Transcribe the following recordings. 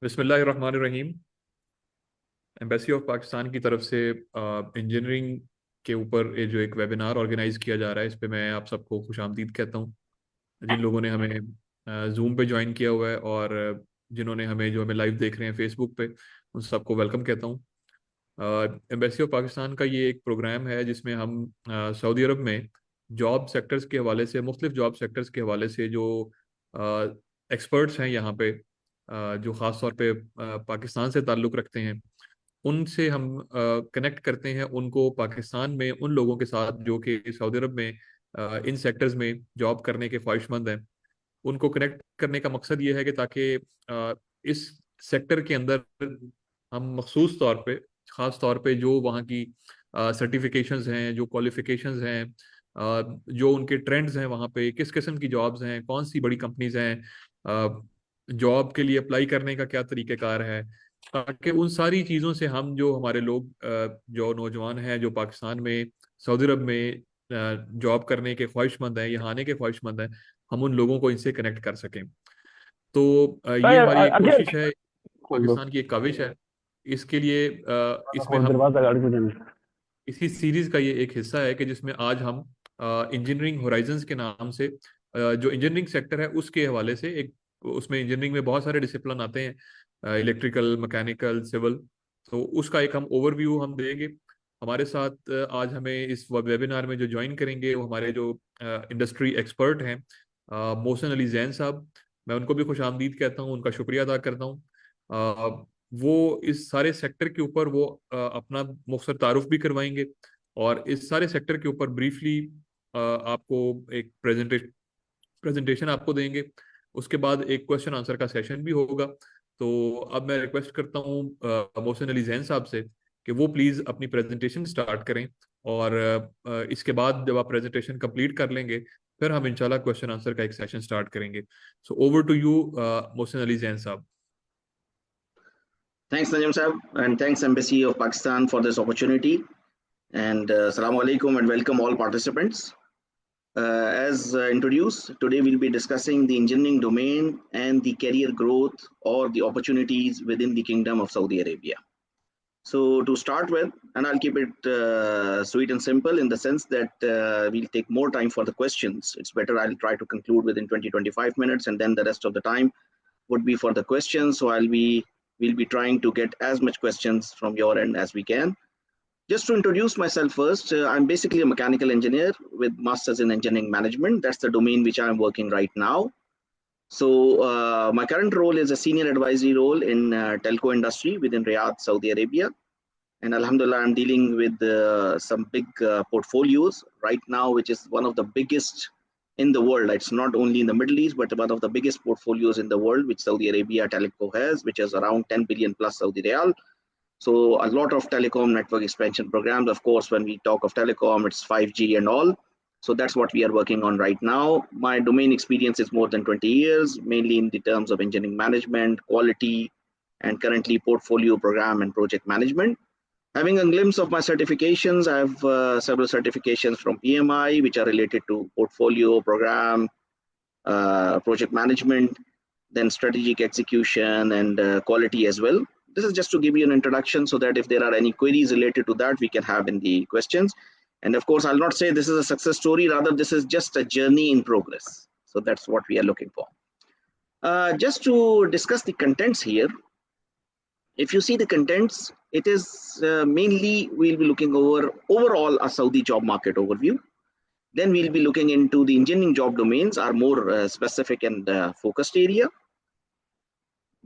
बिस्मिल्लाहिर्रहमानिर्रहीम। Embassy of Pakistan की तरफ से इंजीनियरिंग के ऊपर ये जो एक वेबिनार ऑर्गेनाइज किया जा रहा है, इस पे मैं आप सबको खुशामदीद कहता हूँ। जिन लोगों ने हमें जूम पे ज्वाइन किया हुआ है और जिन्होंने हमें लाइव देख रहे हैं फेसबुक पे, उन सबको वेलकम कहता हूँ। एम्बेसी ऑफ पाकिस्तान का ये एक प्रोग्राम है जिसमें हम सऊदी अरब में जॉब सेक्टर्स के हवाले से, मुख्तलिफ जॉब सेक्टर्स के हवाले से जो एक्सपर्ट्स हैं यहाँ पे, जो ख़ास तौर पे पाकिस्तान से ताल्लुक़ रखते हैं, उनसे हम कनेक्ट करते हैं उनको पाकिस्तान में उन लोगों के साथ जो कि सऊदी अरब में इन सेक्टर्स में जॉब करने के ख्वाहिशमंद हैं। उनको कनेक्ट करने का मकसद ये है कि ताकि इस सेक्टर के अंदर हम मखसूस तौर पे, ख़ास तौर पे जो वहाँ की सर्टिफिकेशंस हैं, जो क्वालिफिकेशंस हैं, जो उनके ट्रेंड्स हैं, वहाँ पे किस किस्म की जॉब्स हैं, कौन सी बड़ी कंपनीज हैं, जॉब के लिए अप्लाई करने का क्या तरीक़ेकार है, ताकि उन सारी चीज़ों से हम, जो हमारे लोग, जो नौजवान हैं जो पाकिस्तान में, सऊदी अरब में जॉब करने के ख्वाहिशमंद हैं, यहाँ आने के ख्वाहिशमंद हैं, हम उन लोगों को इनसे कनेक्ट कर सकें। तो ये हमारी एक अगर कोशिश है, खोल दो। पाकिस्तान की एक काविश है। इसके लिए इसमें खोल हम, दरवाजा गाड़ी को देने। इसी सीरीज का ये एक हिस्सा है कि जिसमें आज हम इंजीनियरिंग होराइजन्स के नाम से, जो इंजीनियरिंग सेक्टर है उसके हवाले से एक, उसमें इंजीनियरिंग में बहुत सारे डिसिप्लिन आते हैं, इलेक्ट्रिकल, मैकेनिकल, सिविल। तो उसका एक हम ओवरव्यू हम देंगे। हमारे साथ आज हमें इस वेबिनार में जो ज्वाइन करेंगे वो हमारे जो इंडस्ट्री एक्सपर्ट हैं, मोहसिन अली जैन साहब। मैं उनको भी खुश आमदीद कहता हूँ, उनका शुक्रिया अदा करता हूँ। वो इस सारे सेक्टर के ऊपर वो अपना मुख्तसर तारुफ भी करवाएंगे और इस सारे सेक्टर के ऊपर ब्रीफली आपको एक प्रेजेंटेशन आपको देंगे। उसके बाद एक क्वेश्चन आंसर का सेशन भी होगा। तो अब मैं रिक्वेस्ट करता हूँ मोहसिन अली जैन साहब से कि वो प्लीज़ अपनी प्रेजेंटेशन स्टार्ट करें और इसके बाद जब आप प्रेजेंटेशन कंप्लीट कर लेंगे फिर हम इंशाल्लाह क्वेश्चन आंसर का एक सेशन स्टार्ट करेंगे। So over to you Mohsin Ali Jain साहब। Thanks, Najam Saab, and thanks Embassy of Pakistan for this opportunity. And Assalamu alaikum and welcome all participants. As introduced, today we'll be discussing the engineering domain and the career growth or the opportunities within the Kingdom of Saudi Arabia. So to start with, and I'll keep it sweet and simple in the sense that we'll take more time for the questions. It's better I'll try to conclude within 20-25 minutes, and then the rest of the time would be for the questions. So we'll be trying to get as much questions from your end as we can. Just to introduce myself first, I'm basically a mechanical engineer with masters in engineering management. That's the domain which I'm working right now. So my current role is a senior advisory role in telco industry within Riyadh, Saudi Arabia. And Alhamdulillah, I'm dealing with some big portfolios right now, which is one of the biggest in the world. It's not only in the Middle East, but one of the biggest portfolios in the world, which Saudi Arabia Telecom has, which is around 10 billion plus Saudi Riyal. So a lot of telecom network expansion programs. Of course, when we talk of telecom, it's 5G and all. So that's what we are working on right now. My domain experience is more than 20 years, mainly in the terms of engineering management, quality, and currently portfolio program and project management. Having a glimpse of my certifications, I have several certifications from PMI, which are related to portfolio, program, project management, then strategic execution and quality as well. This is just to give you an introduction so that if there are any queries related to that, we can have in the questions. And of course, I'll not say this is a success story, rather this is just a journey in progress. So that's what we are looking for. Just to discuss the contents here, if you see the contents, it is mainly we'll be looking over overall a Saudi job market overview. Then we'll be looking into the engineering job domains, are more specific and focused area.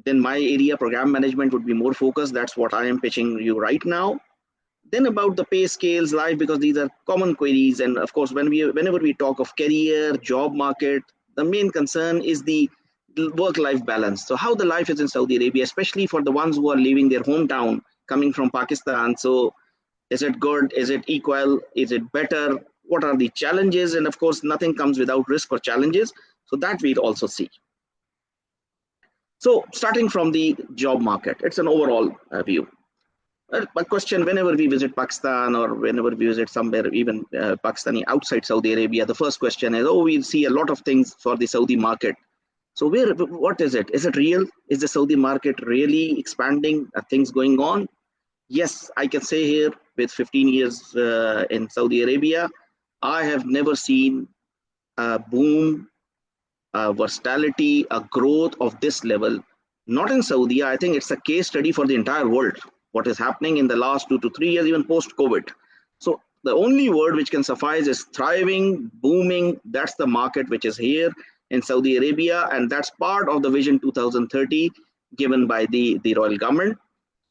Then my area, program management, would be more focused. That's what I am pitching you right now. Then about the pay scales, life, because these are common queries. And of course, whenever we talk of career, job market, the main concern is the work-life balance. So how the life is in Saudi Arabia, especially for the ones who are leaving their hometown, coming from Pakistan. So is it good? Is it equal? Is it better? What are the challenges? And of course, nothing comes without risk or challenges. So that we'll also see. So starting from the job market, it's an overall view. A question, whenever we visit Pakistan or whenever we visit somewhere, even Pakistani outside Saudi Arabia, the first question is, oh, we see a lot of things for the Saudi market. So what is it? Is it real? Is the Saudi market really expanding? Are things going on? Yes, I can say here with 15 years in Saudi Arabia, I have never seen a boom, a versatility, a growth of this level. Not in Saudi. I think it's a case study for the entire world. What is happening in the last 2 to 3 years, even post-COVID. So the only word which can suffice is thriving, booming. That's the market which is here in Saudi Arabia, and that's part of the Vision 2030 given by the royal government.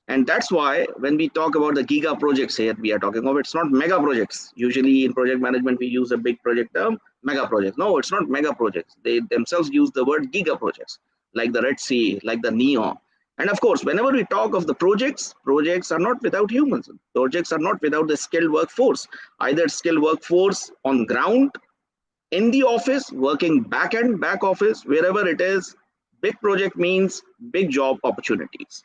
And that's why when we talk about the giga projects here, we are talking of, it's not mega projects. Usually in project management, we use a big project term, mega projects. No, it's not mega projects. They themselves use the word giga projects, like the Red Sea, like the NEOM. And of course, whenever we talk of the projects, projects are not without humans. Projects are not without the skilled workforce, either skilled workforce on ground, in the office, working back end, back office, wherever it is. Big project means big job opportunities.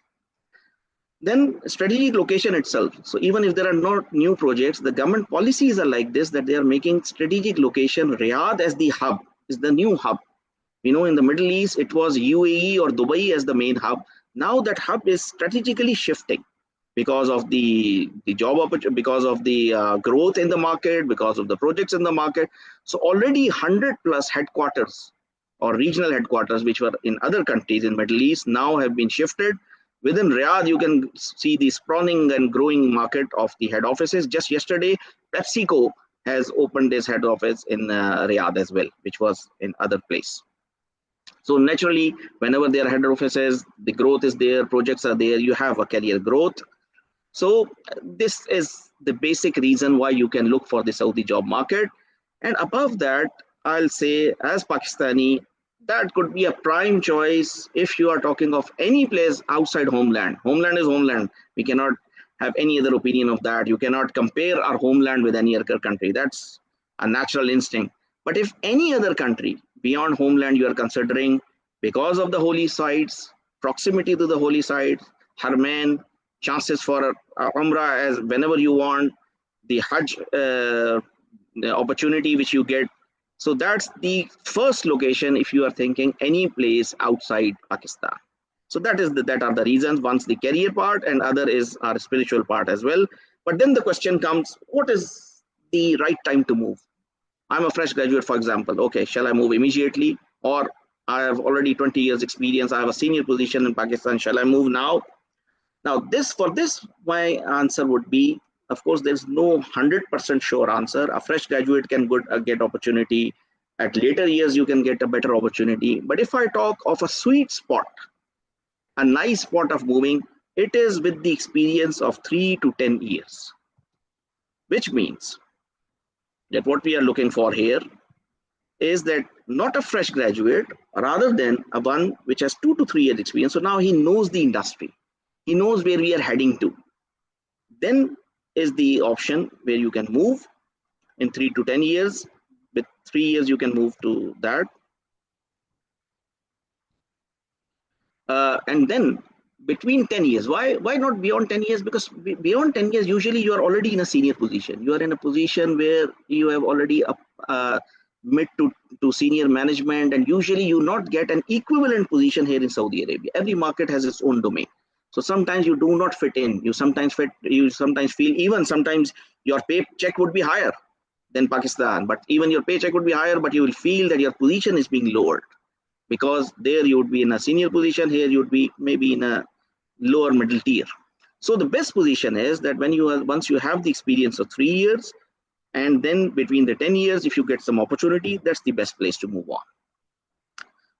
Then strategic location itself. So even if there are not new projects, the government policies are like this, that they are making strategic location Riyadh as the hub, is the new hub. You know, in the Middle East, it was UAE or Dubai as the main hub. Now that hub is strategically shifting because of the job opportunity, because of the growth in the market, because of the projects in the market. So already 100 plus headquarters or regional headquarters, which were in other countries in Middle East, now have been shifted. Within Riyadh, you can see the sprawling and growing market of the head offices. Just yesterday, PepsiCo has opened its head office in Riyadh as well, which was in other place. So naturally, whenever there are head offices, the growth is there, projects are there, you have a career growth. So this is the basic reason why you can look for the Saudi job market. And above that, I'll say as Pakistani, that could be a prime choice if you are talking of any place outside homeland. Homeland is homeland. We cannot have any other opinion of that. You cannot compare our homeland with any other country. That's a natural instinct. But if any other country beyond homeland you are considering, because of the holy sites, proximity to the holy sites, Haramain, chances for Umrah as whenever you want, the Hajj the opportunity which you get. So that's the first location if you are thinking any place outside Pakistan. So that are the reasons. One's the career part and other is our spiritual part as well. But then the question comes, what is the right time to move? I'm a fresh graduate, for example. Okay, shall I move immediately? Or I have already 20 years experience. I have a senior position in Pakistan. Shall I move now? Now, for this, my answer would be, of course, there's no 100% sure answer. A fresh graduate can get opportunity. At later years, you can get a better opportunity. But if I talk of a sweet spot, a nice spot of moving, it is with the experience of 3 to 10 years, which means that what we are looking for here is that not a fresh graduate, rather than a one which has 2 to 3 years experience. So now he knows the industry. He knows where we are heading to. Then is the option where you can move in 3 to 10 years. With 3 years, you can move to that. And then between 10 years, why not beyond 10 years? Because beyond 10 years, usually you are already in a senior position. You are in a position where you have already mid to senior management, and usually you not get an equivalent position here in Saudi Arabia. Every market has its own domain. So sometimes you do not fit in. You sometimes feel, even sometimes your paycheck would be higher than Pakistan, but even your paycheck would be higher, but you will feel that your position is being lowered, because there you would be in a senior position, here you would be maybe in a lower middle tier. So the best position is that once you have the experience of 3 years, and then between the 10 years, if you get some opportunity, that's the best place to move on.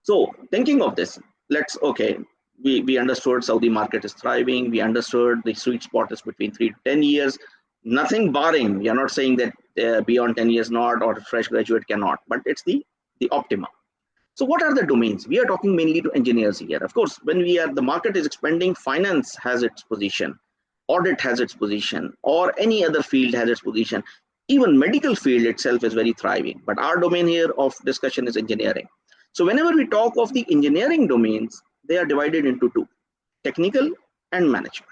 So thinking of this, we understood Saudi market is thriving. We understood the sweet spot is between 3 to 10 years. Nothing barring. We are not saying that beyond 10 years not, or fresh graduate cannot, but it's the optimum. So what are the domains? We are talking mainly to engineers here. Of course, when the market is expanding, finance has its position, audit has its position, or any other field has its position. Even medical field itself is very thriving. But our domain here of discussion is engineering. So whenever we talk of the engineering domains, they are divided into two, technical and management.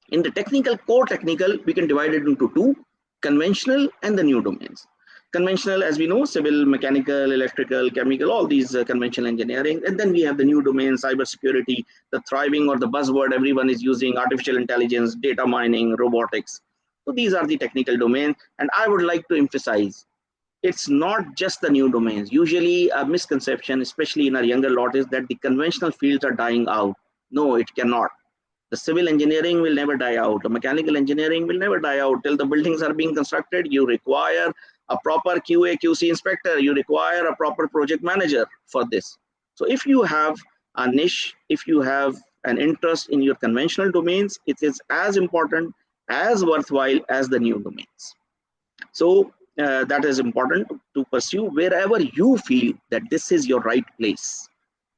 In the core technical, we can divide it into two, conventional and the new domains. Conventional, as we know, civil, mechanical, electrical, chemical, all these conventional engineering. And then we have the new domain, cybersecurity, the thriving or the buzzword everyone is using, artificial intelligence, data mining, robotics. So these are the technical domains. And I would like to emphasize, it's not just the new domains. Usually a misconception, especially in our younger lot, is that the conventional fields are dying out. No, it cannot. The civil engineering will never die out. The mechanical engineering will never die out. Till the buildings are being constructed, you require a proper QA, QC inspector. You require a proper project manager for this. So if you have a niche, if you have an interest in your conventional domains, it is as important, as worthwhile as the new domains. So that is important to pursue wherever you feel that this is your right place.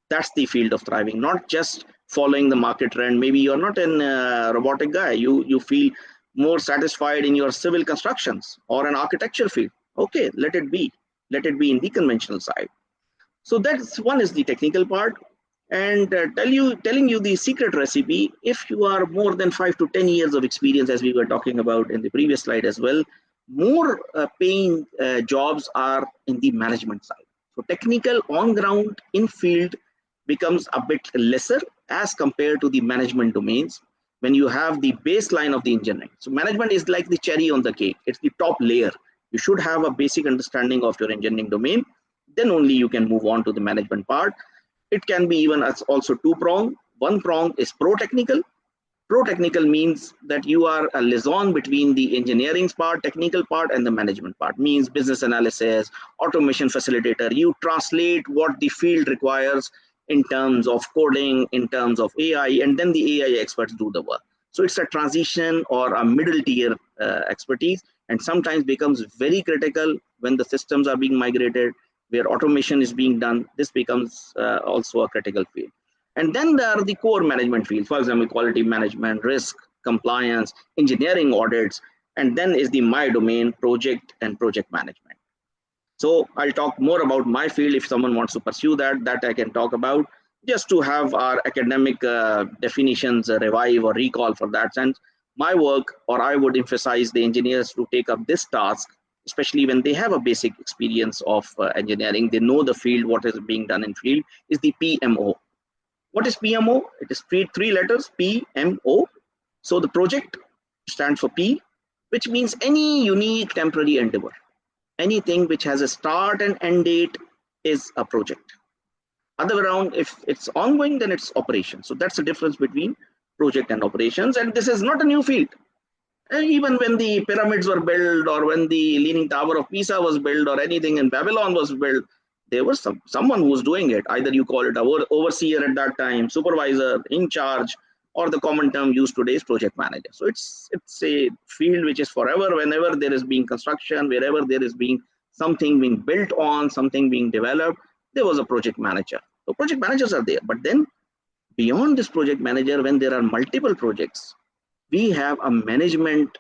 That's the field of thriving, not just following the market trend. Maybe you're not a robotic guy. You feel more satisfied in your civil constructions or an architecture field. Okay, let it be. Let it be in the conventional side. So that's one is the technical part. And telling you the secret recipe, if you are more than 5 to 10 years of experience, as we were talking about in the previous slide as well, more paying jobs are in the management side. So technical on ground in field becomes a bit lesser as compared to the management domains when you have the baseline of the engineering. So management is like the cherry on the cake. It's the top layer. You should have a basic understanding of your engineering domain. Then only you can move on to the management part. It can be even as also two-pronged. One prong is pro-technical. Pro-technical means that you are a liaison between the engineering part, technical part, and the management part. Means business analysis, automation facilitator. You translate what the field requires in terms of coding, in terms of AI, and then the AI experts do the work. So it's a transition or a middle tier expertise, and sometimes becomes very critical when the systems are being migrated, where automation is being done. This becomes also a critical field. And then there are the core management fields, for example, quality management, risk, compliance, engineering audits, and then is the my domain, project and project management. So I'll talk more about my field if someone wants to pursue that I can talk about, just to have our academic definitions revive or recall for that sense. My work, or I would emphasize the engineers to take up this task, especially when they have a basic experience of engineering, they know the field, what is being done in field, is the PMO. What is PMO? It is three letters, PMO. So the project stands for P, which means any unique temporary endeavor. Anything which has a start and end date is a project. Other way around, if it's ongoing, then it's operation. So that's the difference between project and operations. And this is not a new field. And even when the pyramids were built, or when the Leaning Tower of Pisa was built, or anything in Babylon was built, there was someone who was doing it. Either you call it an overseer at that time, supervisor, in charge, or the common term used today is project manager. So it's a field which is forever. Whenever there is being construction, wherever there is being something being built on, something being developed, there was a project manager. So project managers are there. But then beyond this project manager, when there are multiple projects, we have a management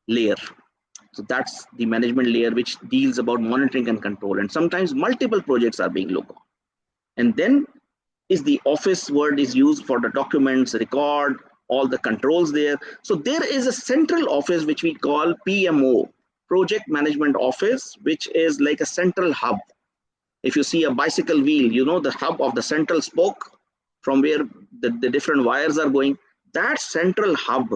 layer. So that's the management layer which deals about monitoring and control. And sometimes multiple projects are being looked on. And then is the office word is used for the documents, record, all the controls there. So there is a central office which we call PMO, Project Management Office, which is like a central hub. If you see a bicycle wheel, you know the hub of the central spoke from where the different wires are going. That central hub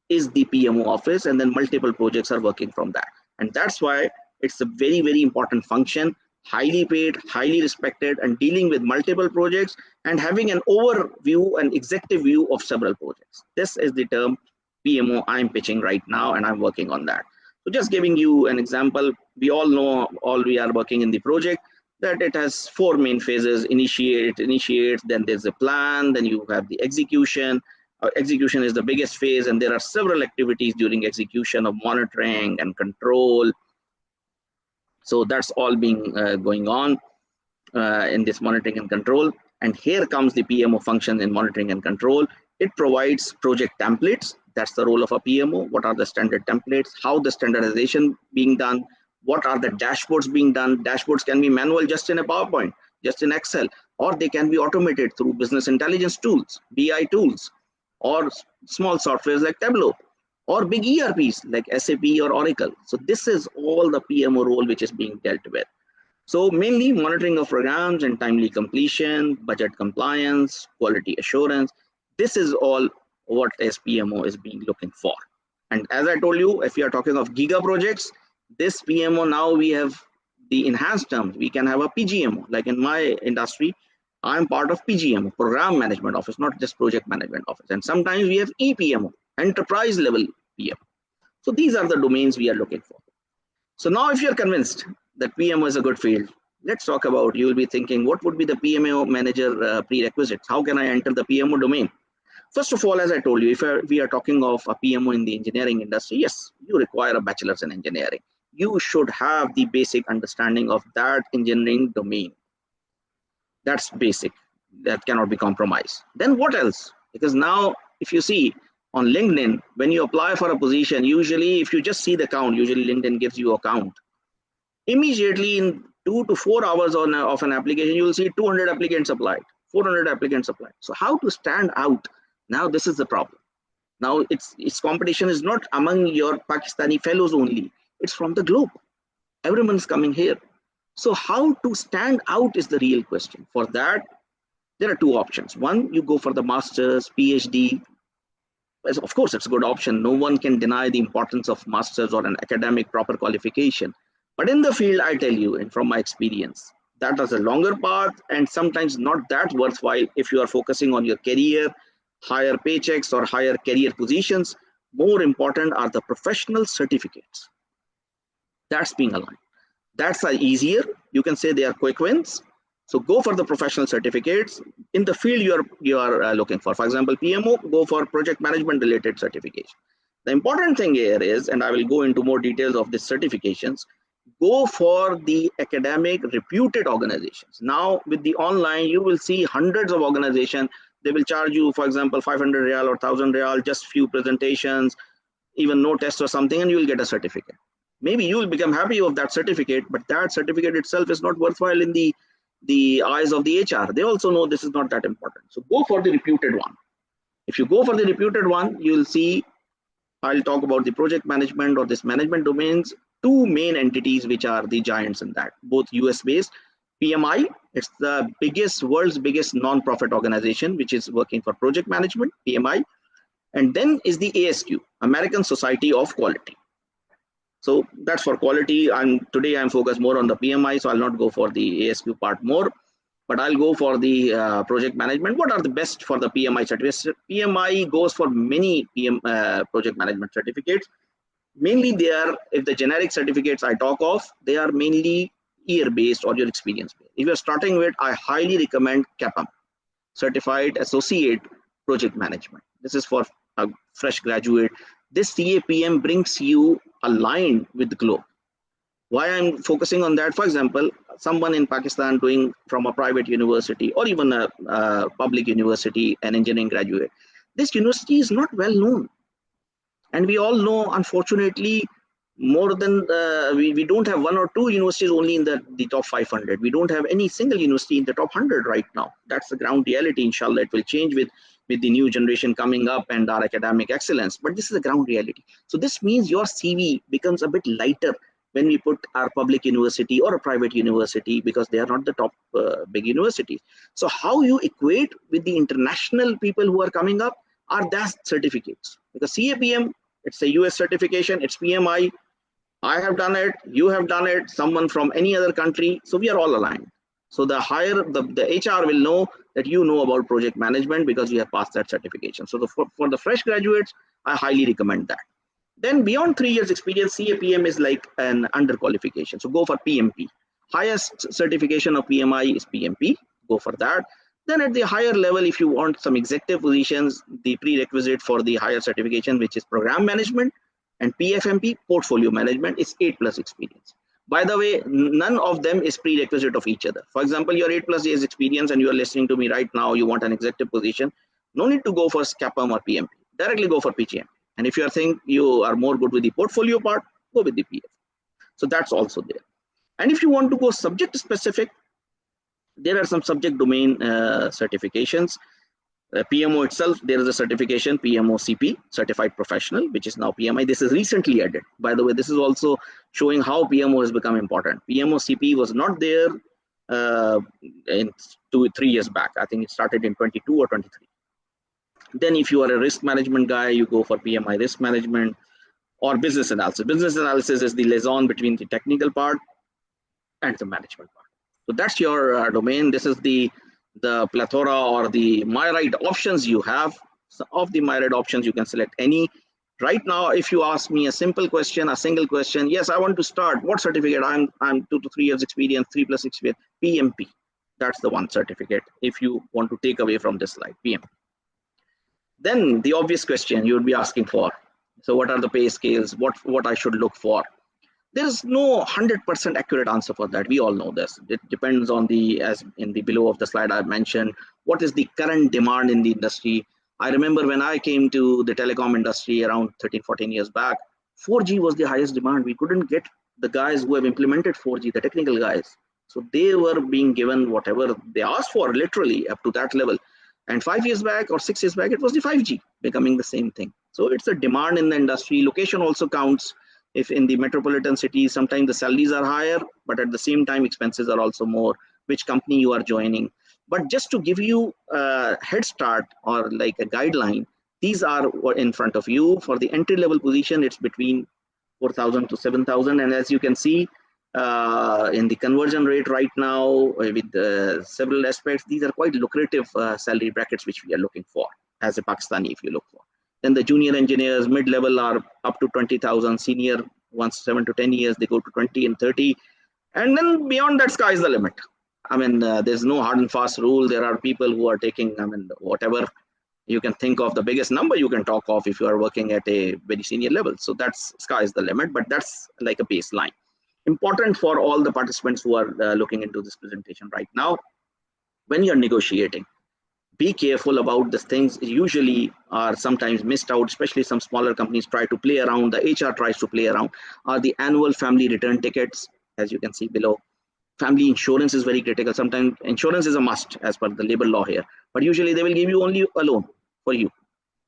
is the PMO office, and then multiple projects are working from that. And that's why it's a very, very important function, highly paid, highly respected, and dealing with multiple projects and having an overview and executive view of several projects. This is the term PMO I'm pitching right now, and I'm working on that. So just giving you an example, we all know, all we are working in the project, that it has 4 main phases: initiate, then there's a plan, then you have the execution. Execution is the biggest phase, and there are several activities during execution of monitoring and control. So that's all being going on in this monitoring and control. And here comes the PMO function in monitoring and control. It provides project templates. That's the role of a PMO. What are the standard templates? How the standardization being done? What are the dashboards being done? Dashboards can be manual, just in a PowerPoint, just in Excel, or they can be automated through business intelligence tools, BI tools, or small softwares like Tableau. or big ERPs like SAP or Oracle. So this is all the PMO role which is being dealt with. So mainly monitoring of programs and timely completion, budget compliance, quality assurance. This is all what PMO is being looking for. And as I told you, if we are talking of giga projects, this PMO now we have the enhanced terms. We can have a PGMO. Like in my industry, I'm part of PGMO, Program Management Office, not just Project Management Office. And sometimes we have EPMO, Enterprise Level PM. So these are the domains we are looking for. So now if you're convinced that PMO is a good field, let's talk about, you will be thinking, what would be the PMO manager prerequisites? How can I enter the PMO domain? First of all, as I told you, if we are talking of a PMO in the engineering industry, yes, you require a bachelor's in engineering. You should have the basic understanding of that engineering domain. That's basic. That cannot be compromised. Then what else? Because now, if you see on LinkedIn, when you apply for a position, usually if you just see the count, usually LinkedIn gives you a count. Immediately in 2 to 4 hours of an application, you will see 200 applicants applied, 400 applicants applied. So how to stand out? Now this is the problem. Now its competition is not among your Pakistani fellows only. It's from the globe. Everyone's coming here. So how to stand out is the real question. For that, there are two options. One, you go for the master's, PhD. Of course, it's a good option. No one can deny the importance of master's or an academic proper qualification. But in the field, I tell you, and from my experience, that is a longer path and sometimes not that worthwhile if you are focusing on your career, higher paychecks or higher career positions. More important are the professional certificates. That's being aligned. That's easier. You can say they are quick wins. So go for the professional certificates in the field you are looking for. For example, PMO, go for project management related certification. The important thing here is, and I will go into more details of these certifications, go for the academic reputed organizations. Now with the online, you will see hundreds of organizations. They will charge you, for example, 500 Riyal or 1000 Riyal, just few presentations, even no test or something, and you will get a certificate. Maybe you will become happy of that certificate, but that certificate itself is not worthwhile in the eyes of the HR. They also know this is not that important. So go for the reputed one. If you go for the reputed one, you will see, I'll talk about the project management or this management domains, two main entities which are the giants in that, both US based. PMI, it's the world's biggest non-profit organization which is working for project management, PMI. And then is the ASQ, American Society of Quality. So that's for quality. Today I'm focused more on the PMI, so I'll not go for the ASQ part more, but I'll go for the project management. What are the best for the PMI certificates? PMI goes for many project management certificates. Mainly they are, if the generic certificates I talk of, they are mainly year-based or your experience-based. If you're starting with, I highly recommend CAPM, Certified Associate Project Management. This is for a fresh graduate. This CAPM brings you aligned with the globe. Why I'm focusing on that? For example, someone in Pakistan doing from a private university or even a public university, an engineering graduate, this university is not well known. And we all know, unfortunately, more than we don't have one or two universities only in the top 500. We don't have any single university in the top 100 right now. That's the ground reality. Inshallah, it will change with the new generation coming up and our academic excellence. But this is the ground reality. So this means your CV becomes a bit lighter when we put our public university or a private university, because they are not the top big universities. So how you equate with the international people who are coming up are that certificates. Because CAPM, it's a US certification, it's PMI. I have done it, you have done it, someone from any other country. So we are all aligned. So the higher, the HR will know that you know about project management because you have passed that certification. So for the fresh graduates, I highly recommend that. Then beyond 3 years experience, CAPM is like an underqualification. So go for PMP. Highest certification of PMI is PMP. Go for that. Then at the higher level, if you want some executive positions, the prerequisite for the higher certification, which is program management, and PFMP, portfolio management, is 8+ experience. By the way, none of them is prerequisite of each other. For example, your 8+ years experience and you are listening to me right now, you want an executive position, no need to go for CAPM or PMP. Directly go for PGM. And if you think you are more good with the portfolio part, go with the PF. So that's also there. And if you want to go subject specific, there are some subject domain certifications. PMO itself, there is a certification, PMO CP, Certified Professional, which is now PMI. This is recently added. By the way, this is also showing how PMO has become important. PMO CP was not there in 2-3 years back. I think it started in 22 or 23. Then if you are a risk management guy, you go for PMI risk management or business analysis. Business analysis is the liaison between the technical part and the management part. So that's your domain. This is the plethora or the myriad options you have. So of the myriad options, you can select any. Right now, if you ask me a simple question, a single question, yes, I want to start. What certificate? I'm 2 to 3 years experience, 3+ experience, PMP. That's the one certificate. If you want to take away from this slide, PMP. Then the obvious question you would be asking for. So what are the pay scales? What I should look for? There is no 100% accurate answer for that. We all know this. It depends on as in the below of the slide I mentioned, what is the current demand in the industry. I remember when I came to the telecom industry around 13-14 years back, 4G was the highest demand. We couldn't get the guys who have implemented 4G, the technical guys. So they were being given whatever they asked for, literally up to that level. And 5 years back or 6 years back, it was the 5G becoming the same thing. So it's a demand in the industry. Location also counts. If in the metropolitan cities, sometimes the salaries are higher, but at the same time, expenses are also more, which company you are joining. But just to give you a head start or like a guideline, these are in front of you. For the entry level position, it's between 4,000 to 7,000. And as you can see, in the conversion rate right now with several aspects, these are quite lucrative salary brackets which we are looking for as a Pakistani if you look for. Then the junior engineers, mid-level are up to 20,000, senior once 7 to 10 years, they go to 20 and 30. And then beyond that, sky is the limit. I mean, there's no hard and fast rule. There are people who are taking, I mean, whatever you can think of, the biggest number you can talk of if you are working at a very senior level. So that's sky is the limit, but that's like a baseline. Important for all the participants who are looking into this presentation right now, when you're negotiating, be careful about these things. Usually are sometimes missed out, especially some smaller companies try to play around, the HR tries to play around, are the annual family return tickets, as you can see below. Family insurance is very critical. Sometimes insurance is a must as per the labor law here, but usually they will give you only a loan for you.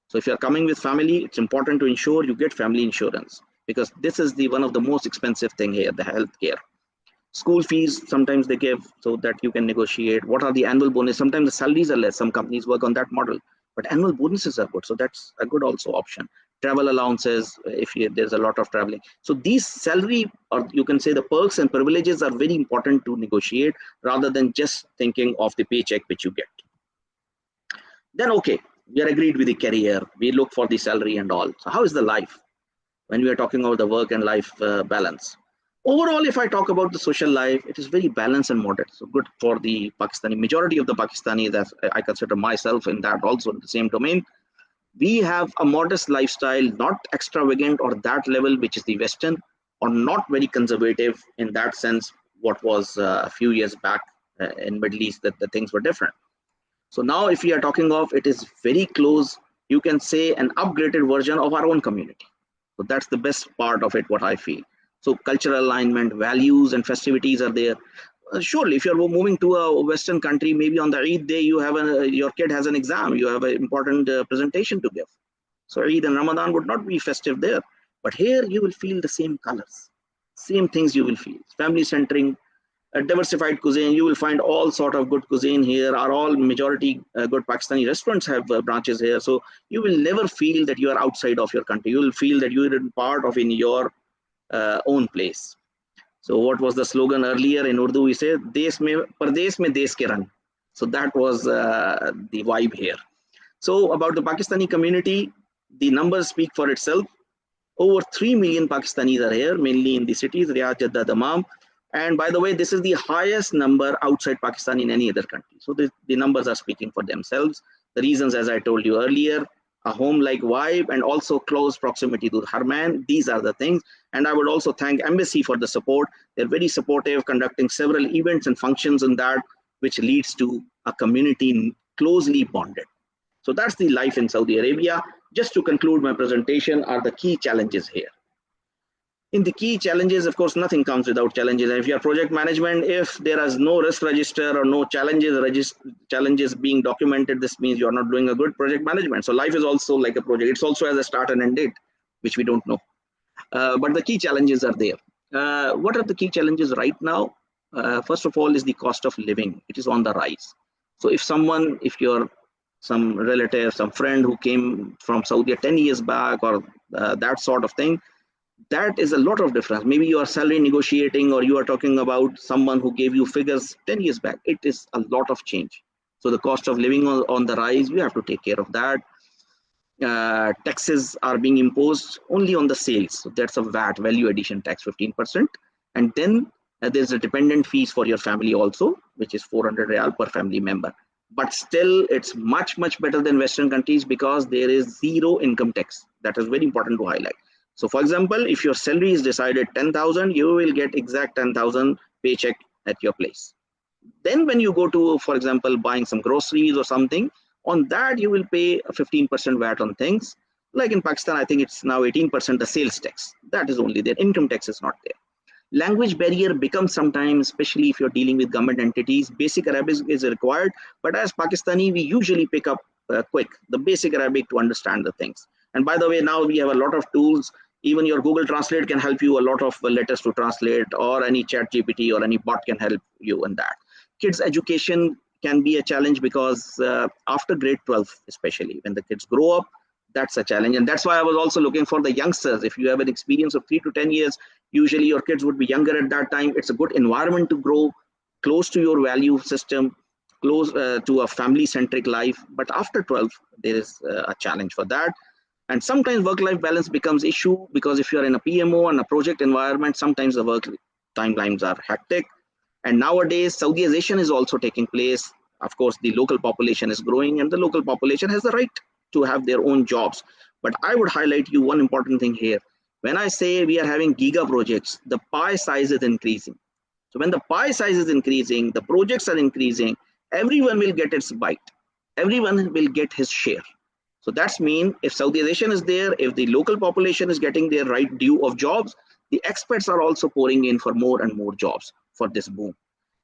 So if you're coming with family, it's important to ensure you get family insurance, because this is the one of the most expensive thing here, the healthcare. School fees, sometimes they give so that you can negotiate. What are the annual bonus? Sometimes the salaries are less. Some companies work on that model, but annual bonuses are good. So that's a good also option. Travel allowances, if there's a lot of traveling. So these salary, or you can say the perks and privileges are very important to negotiate rather than just thinking of the paycheck which you get. Then, okay, we are agreed with the career. We look for the salary and all. So how is the life when we are talking about the work and life balance? Overall, if I talk about the social life, it is very balanced and moderate. So good for the Pakistani, majority of the Pakistanis, that I consider myself in that also in the same domain. We have a modest lifestyle, not extravagant or that level, which is the Western, or not very conservative in that sense, what was a few years back in Middle East, that the things were different. So now if we are talking of, it is very close, you can say an upgraded version of our own community. So that's the best part of it, what I feel. So cultural alignment, values and festivities are there. Surely, if you're moving to a Western country, maybe on the Eid day, you have your kid has an exam, you have an important presentation to give. So Eid and Ramadan would not be festive there. But here you will feel the same colors, same things you will feel. Family centering, a diversified cuisine. You will find all sort of good cuisine here. Are all majority good Pakistani restaurants have branches here. So you will never feel that you are outside of your country. You will feel that you are part of in your own place. So what was the slogan earlier in Urdu? We say, "Desh mein Pardesh mein desh ke rang." So that was the vibe here. So about the Pakistani community, the numbers speak for itself. Over 3 million Pakistanis are here, mainly in the cities, Riyadh, Jeddah, Dammam. And by the way, this is the highest number outside Pakistan in any other country. So the numbers are speaking for themselves. The reasons, as I told you earlier, a home-like vibe and also close proximity to Harman. These are the things. And I would also thank Embassy for the support. They're very supportive, conducting several events and functions in that, which leads to a community closely bonded. So that's the life in Saudi Arabia. Just to conclude my presentation are the key challenges here. In the key challenges, of course, nothing comes without challenges. And if you are project management, if there is no risk register or no challenges being documented, this means you are not doing a good project management. So life is also like a project. It's also has a start and end date, which we don't know. But the key challenges are there. What are the key challenges right now? First of all is the cost of living. It is on the rise. So if you're some relative, some friend who came from Saudi 10 years back or that sort of thing, that is a lot of difference. Maybe you are salary negotiating or you are talking about someone who gave you figures 10 years back. It is a lot of change. So the cost of living on the rise, you have to take care of that. Taxes are being imposed only on the sales. So that's a VAT, value addition tax, 15%. And then there's a dependent fees for your family also, which is 400 Real per family member. But still, it's much, much better than Western countries because there is zero income tax. That is very important to highlight. So for example, if your salary is decided 10,000, you will get exact 10,000 paycheck at your place. Then when you go to, for example, buying some groceries or something, on that you will pay a 15% VAT on things. Like in Pakistan, I think it's now 18% the sales tax. That is only there. Income tax is not there. Language barrier becomes sometimes, especially if you're dealing with government entities. Basic Arabic is required, but as Pakistani, we usually pick up quick the basic Arabic to understand the things. And by the way, now we have a lot of tools. Even your Google Translate can help you a lot of letters to translate, or any chat GPT or any bot can help you in that. Kids education can be a challenge because after grade 12, especially when the kids grow up, that's a challenge. And that's why I was also looking for the youngsters. If you have an experience of 3 to 10 years, usually your kids would be younger at that time. It's a good environment to grow close to your value system, close to a family centric life. But after 12, there is a challenge for that. And sometimes work-life balance becomes issue because if you're in a PMO and a project environment, sometimes the work timelines are hectic. And nowadays, Saudization is also taking place. Of course, the local population is growing and the local population has the right to have their own jobs. But I would highlight you one important thing here. When I say we are having giga projects, the pie size is increasing. So when the pie size is increasing, the projects are increasing, everyone will get its bite. Everyone will get his share. So that's mean if Saudization is there, if the local population is getting their right due of jobs, the experts are also pouring in for more and more jobs for this boom.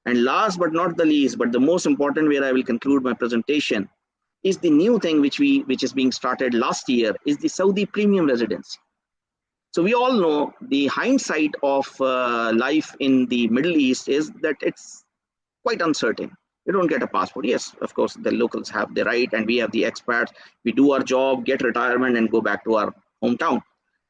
And last but not the least, but the most important, where I will conclude my presentation, is the new thing which is being started last year, is the Saudi premium residency. So we all know the hindsight of life in the Middle East is that it's quite uncertain. You don't get a passport. Yes, of course, the locals have the right and we have the expats. We do our job, get retirement and go back to our hometown.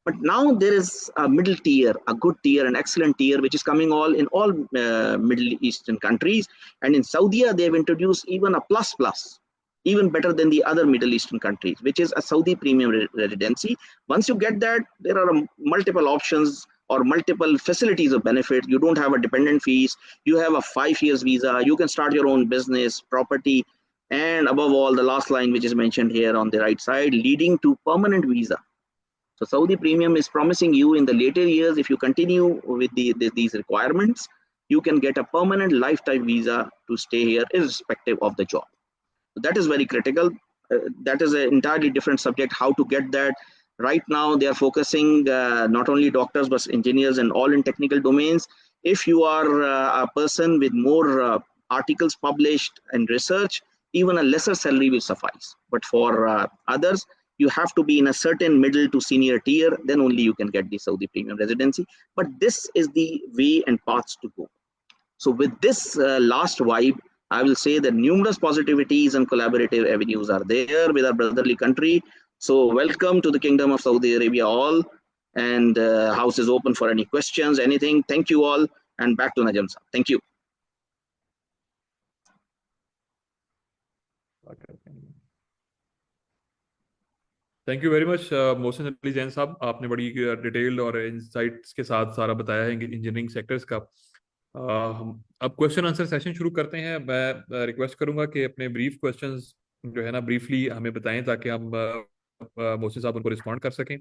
But now there is a middle tier, a good tier, an excellent tier, which is coming in all Middle Eastern countries. And in Saudi, they've introduced even a plus, even better than the other Middle Eastern countries, which is a Saudi premium residency. Once you get that, there are multiple options or multiple facilities of benefit. You don't have a dependent fees. You have a 5 years visa. You can start your own business, property, and above all, the last line, which is mentioned here on the right side, leading to permanent visa. So Saudi Premium is promising you in the later years, if you continue with these requirements, you can get a permanent lifetime visa to stay here irrespective of the job. So that is very critical. That is an entirely different subject, how to get that. Right now, they are focusing not only doctors, but engineers and all in technical domains. If you are a person with more articles published and research, even a lesser salary will suffice. But for others, you have to be in a certain middle to senior tier, then only you can get the Saudi premium residency. But this is the way and paths to go. So with this last vibe, I will say that numerous positivities and collaborative avenues are there with our brotherly country. So welcome to the Kingdom of Saudi Arabia all, and house is open for any questions, anything. Thank you all, and back to Najam sir. Thank you. Thank you very much Mohsin Ali Jain साहब, आपने बड़ी detailed और insights के साथ सारा बताया है engineering sectors का। हम अब क्वेश्चन आंसर सेशन शुरू करते हैं। मैं रिक्वेस्ट करूंगा कि अपने ब्रीफ क्वेश्चंस जो है ना ब्रीफली हमें बताएं ताकि हम मोहसिन साहब उनको रिस्पॉन्ड कर सकें।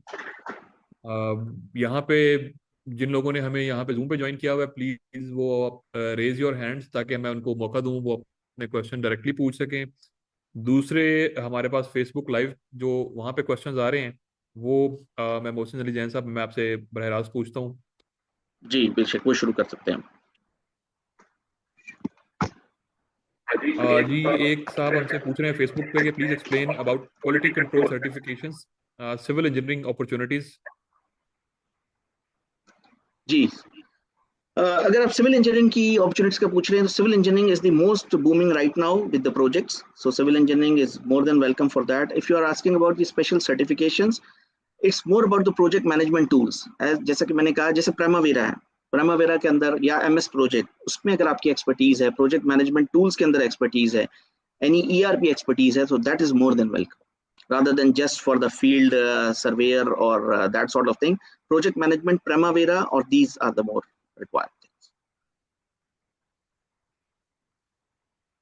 यहाँ पे जिन लोगों ने हमें यहाँ पे जूम पे ज्वाइन किया हुआ है, प्लीज वो रेज योर हैंड्स ताकि मैं उनको मौका दूं वो अपने क्वेश्चन डायरेक्टली पूछ सकें। दूसरे हमारे पास फेसबुक लाइव जो वहाँ पे क्वेश्चंस आ रहे हैं वो मैं मोहसिन अली जैन साहब मैं आपसे बरह रास्त पूछता हूँ जी बेशक, वो शुरू कर सकते हैं। जी, एक साहब हमसे पूछ रहे हैं फेसबुक पे कि please explain about quality control certifications, civil engineering opportunities. जी, अगर आप सिविल इंजीनियरिंग की अपॉर्चुनिटीज का पूछ रहे हैं तो civil engineering is the most booming right now with the projects, so civil engineering is more than welcome for that. If you are asking about the special certifications, it's more about the project management tools. जैसा कि मैंने कहा, जैसे Primavera है, Primavera के अंदर या MS project, उसमें अगर आपकी एक्सपर्टीज है, प्रोजेक्ट मैनेजमेंट टूल्स के अंदर एक्सपर्टीज है, एनी ईआरपी एक्सपर्टीज है, so that is more than welcome rather than just for the field surveyor or that sort of thing. Project management, Primavera, or these are the more required things.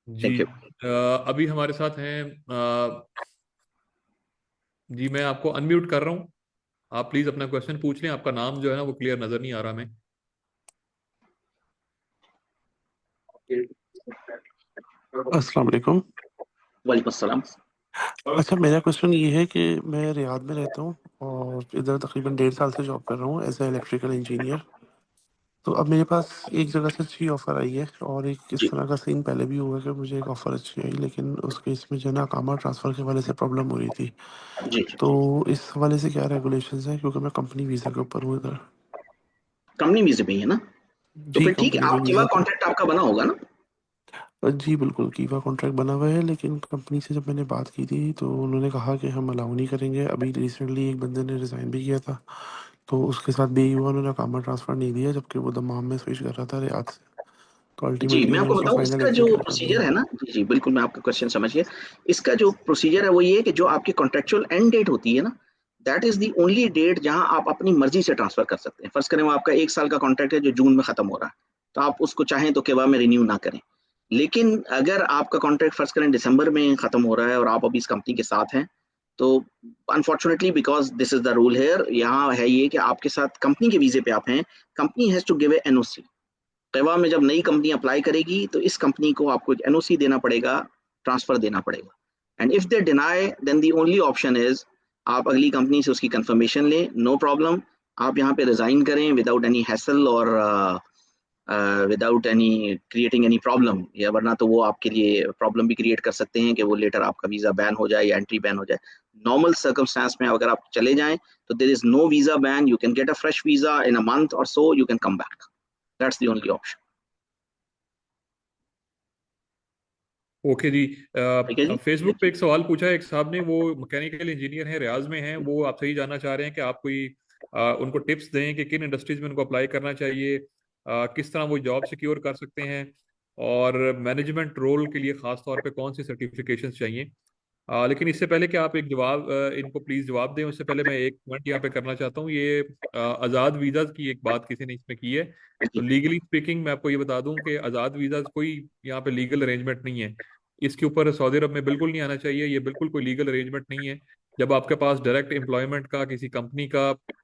जी, Thank you. अभी हमारे साथ हैं जी, मैं आपको unmute कर रहा हूँ, आप प्लीज अपना क्वेश्चन पूछ लें। आपका नाम जो है ना वो क्लियर नजर नहीं आ रहा हमें। अस्सलाम वालेकुम। वालेकुम अस्सलाम। अच्छा, मेरा क्वेश्चन ये है कि मैं रियाद में रहता हूँ और इधर तकरीबन 1.5 साल से जॉब कर रहा हूँ एज ए इलेक्ट्रिकल इंजीनियर। तो अब मेरे पास एक जगह से अच्छी ऑफ़र आई है और एक इस जी तरह का सीन पहले भी हुआ कि मुझे एक ऑफ़र अच्छी आई, लेकिन उस केस में जो है ना अकामा ट्रांसफ़र के हवाले से प्रॉब्लम हो रही थी। जी। तो इस हवाले से क्या रेगुलेशंस हैं, क्योंकि मैं कंपनी वीज़ा के ऊपर हूँ इधर। कंपनी वीजे पे ही है ना, तो जी, फिर ठीक है, कंपनी के आप कीवा वीज़ा पे। कॉन्ट्रैक्ट आपका बना होगा ना। जी बिल्कुल, कीवा कॉन्ट्रैक्ट बना हुआ है, लेकिन कंपनी से जब मैंने बात की थी तो उन्होंने कहा कि हम अलाउ नहीं करेंगे। अभी रिसेंटली एक बंदे ने रिज़ाइन भी किया था, तो उसके साथ भी हुआ, उन्होंने अकामा ट्रांसफ़र नहीं दिया, जबकि वो दमाम में स्विच कर रहा था रियाद से। तो जी, अल्टीमेटली मैं मैंने आपको उसको बताऊँ फाइनल इसका जो एग्जीक्यूट कर प्रोसीजर दिया। है ना, जी, जी, बिल्कुल मैं आपका क्वेश्चन समझ गया। इसका जो प्रोसीजर है वो ये है कि जो आपकी कॉन्ट्रेक्चुअल एंड डेट होती है ना, that is the only date जहाँ आप अपनी मर्ज़ी से ट्रांसफ़र कर सकते हैं। फ़र्ज़ करें वो आपका 1 साल का कॉन्ट्रैक्ट है जो जून में ख़त्म हो रहा है, तो आप उसको चाहें तो केवा में रिन्यू ना करें। लेकिन अगर आपका कॉन्ट्रैक्ट फ़र्ज़ करें दिसंबर में ख़त्म हो रहा है और आप अभी इस कंपनी के साथ हैं, तो unfortunately because this is the rule here, यहाँ है ये कि आपके साथ कंपनी के वीज़े पे आप हैं, company has to give a NOC. तैवा में जब नई कंपनी अप्लाई करेगी तो इस कंपनी को आपको एक एनओसी देना पड़ेगा, ट्रांसफर देना पड़ेगा। And if they deny then the only option is आप अगली कंपनी से उसकी कंफर्मेशन लें, नो प्रॉब्लम, आप यहाँ पे रिजाइन करें विदाउट एनी हैसल और without any creating any problem, या वरना तो वो आपके लिए प्रॉब्लम भी क्रिएट कर सकते हैं कि वो लेटर आपका वीजा बैन हो जाए या एंट्री बैन हो जाए। नॉर्मल सर्कमस्टांस में अगर आप चले जाएं तो there is no visa ban, you can get a fresh visa in a month और so you can come back, that's the only option. Okay जी, ठीक है जी। फेसबुक पे एक सवाल पूछा है एक साहब ने, वो मैकेनिकल इंजीनियर हैं, रियाज में हैं, वो आपसे ही जानना चाह रहे हैं कि आप कोई उनको टिप्स दें कि किन इंडस्ट्रीज में उनको अप्लाई करना चाहिए, किस तरह वो जॉब सिक्योर कर सकते हैं, और मैनेजमेंट रोल के लिए खास तौर पे कौन सी सर्टिफिकेशंस चाहिए। लेकिन इससे पहले कि आप एक जवाब इनको प्लीज जवाब दें, उससे पहले मैं एक पॉइंट यहाँ पे करना चाहता हूँ। ये आज़ाद वीज़ा की एक बात किसी ने इसमें की है, तो लीगली स्पीकिंग मैं आपको ये बता दूं कि आज़ाद वीज़ा कोई यहाँ पे लीगल अरेंजमेंट नहीं है। इसके ऊपर सऊदी अरब में बिल्कुल नहीं आना चाहिए, ये बिल्कुल कोई लीगल अरेंजमेंट नहीं है। जब आपके पास डायरेक्ट एम्प्लॉयमेंट का किसी कंपनी का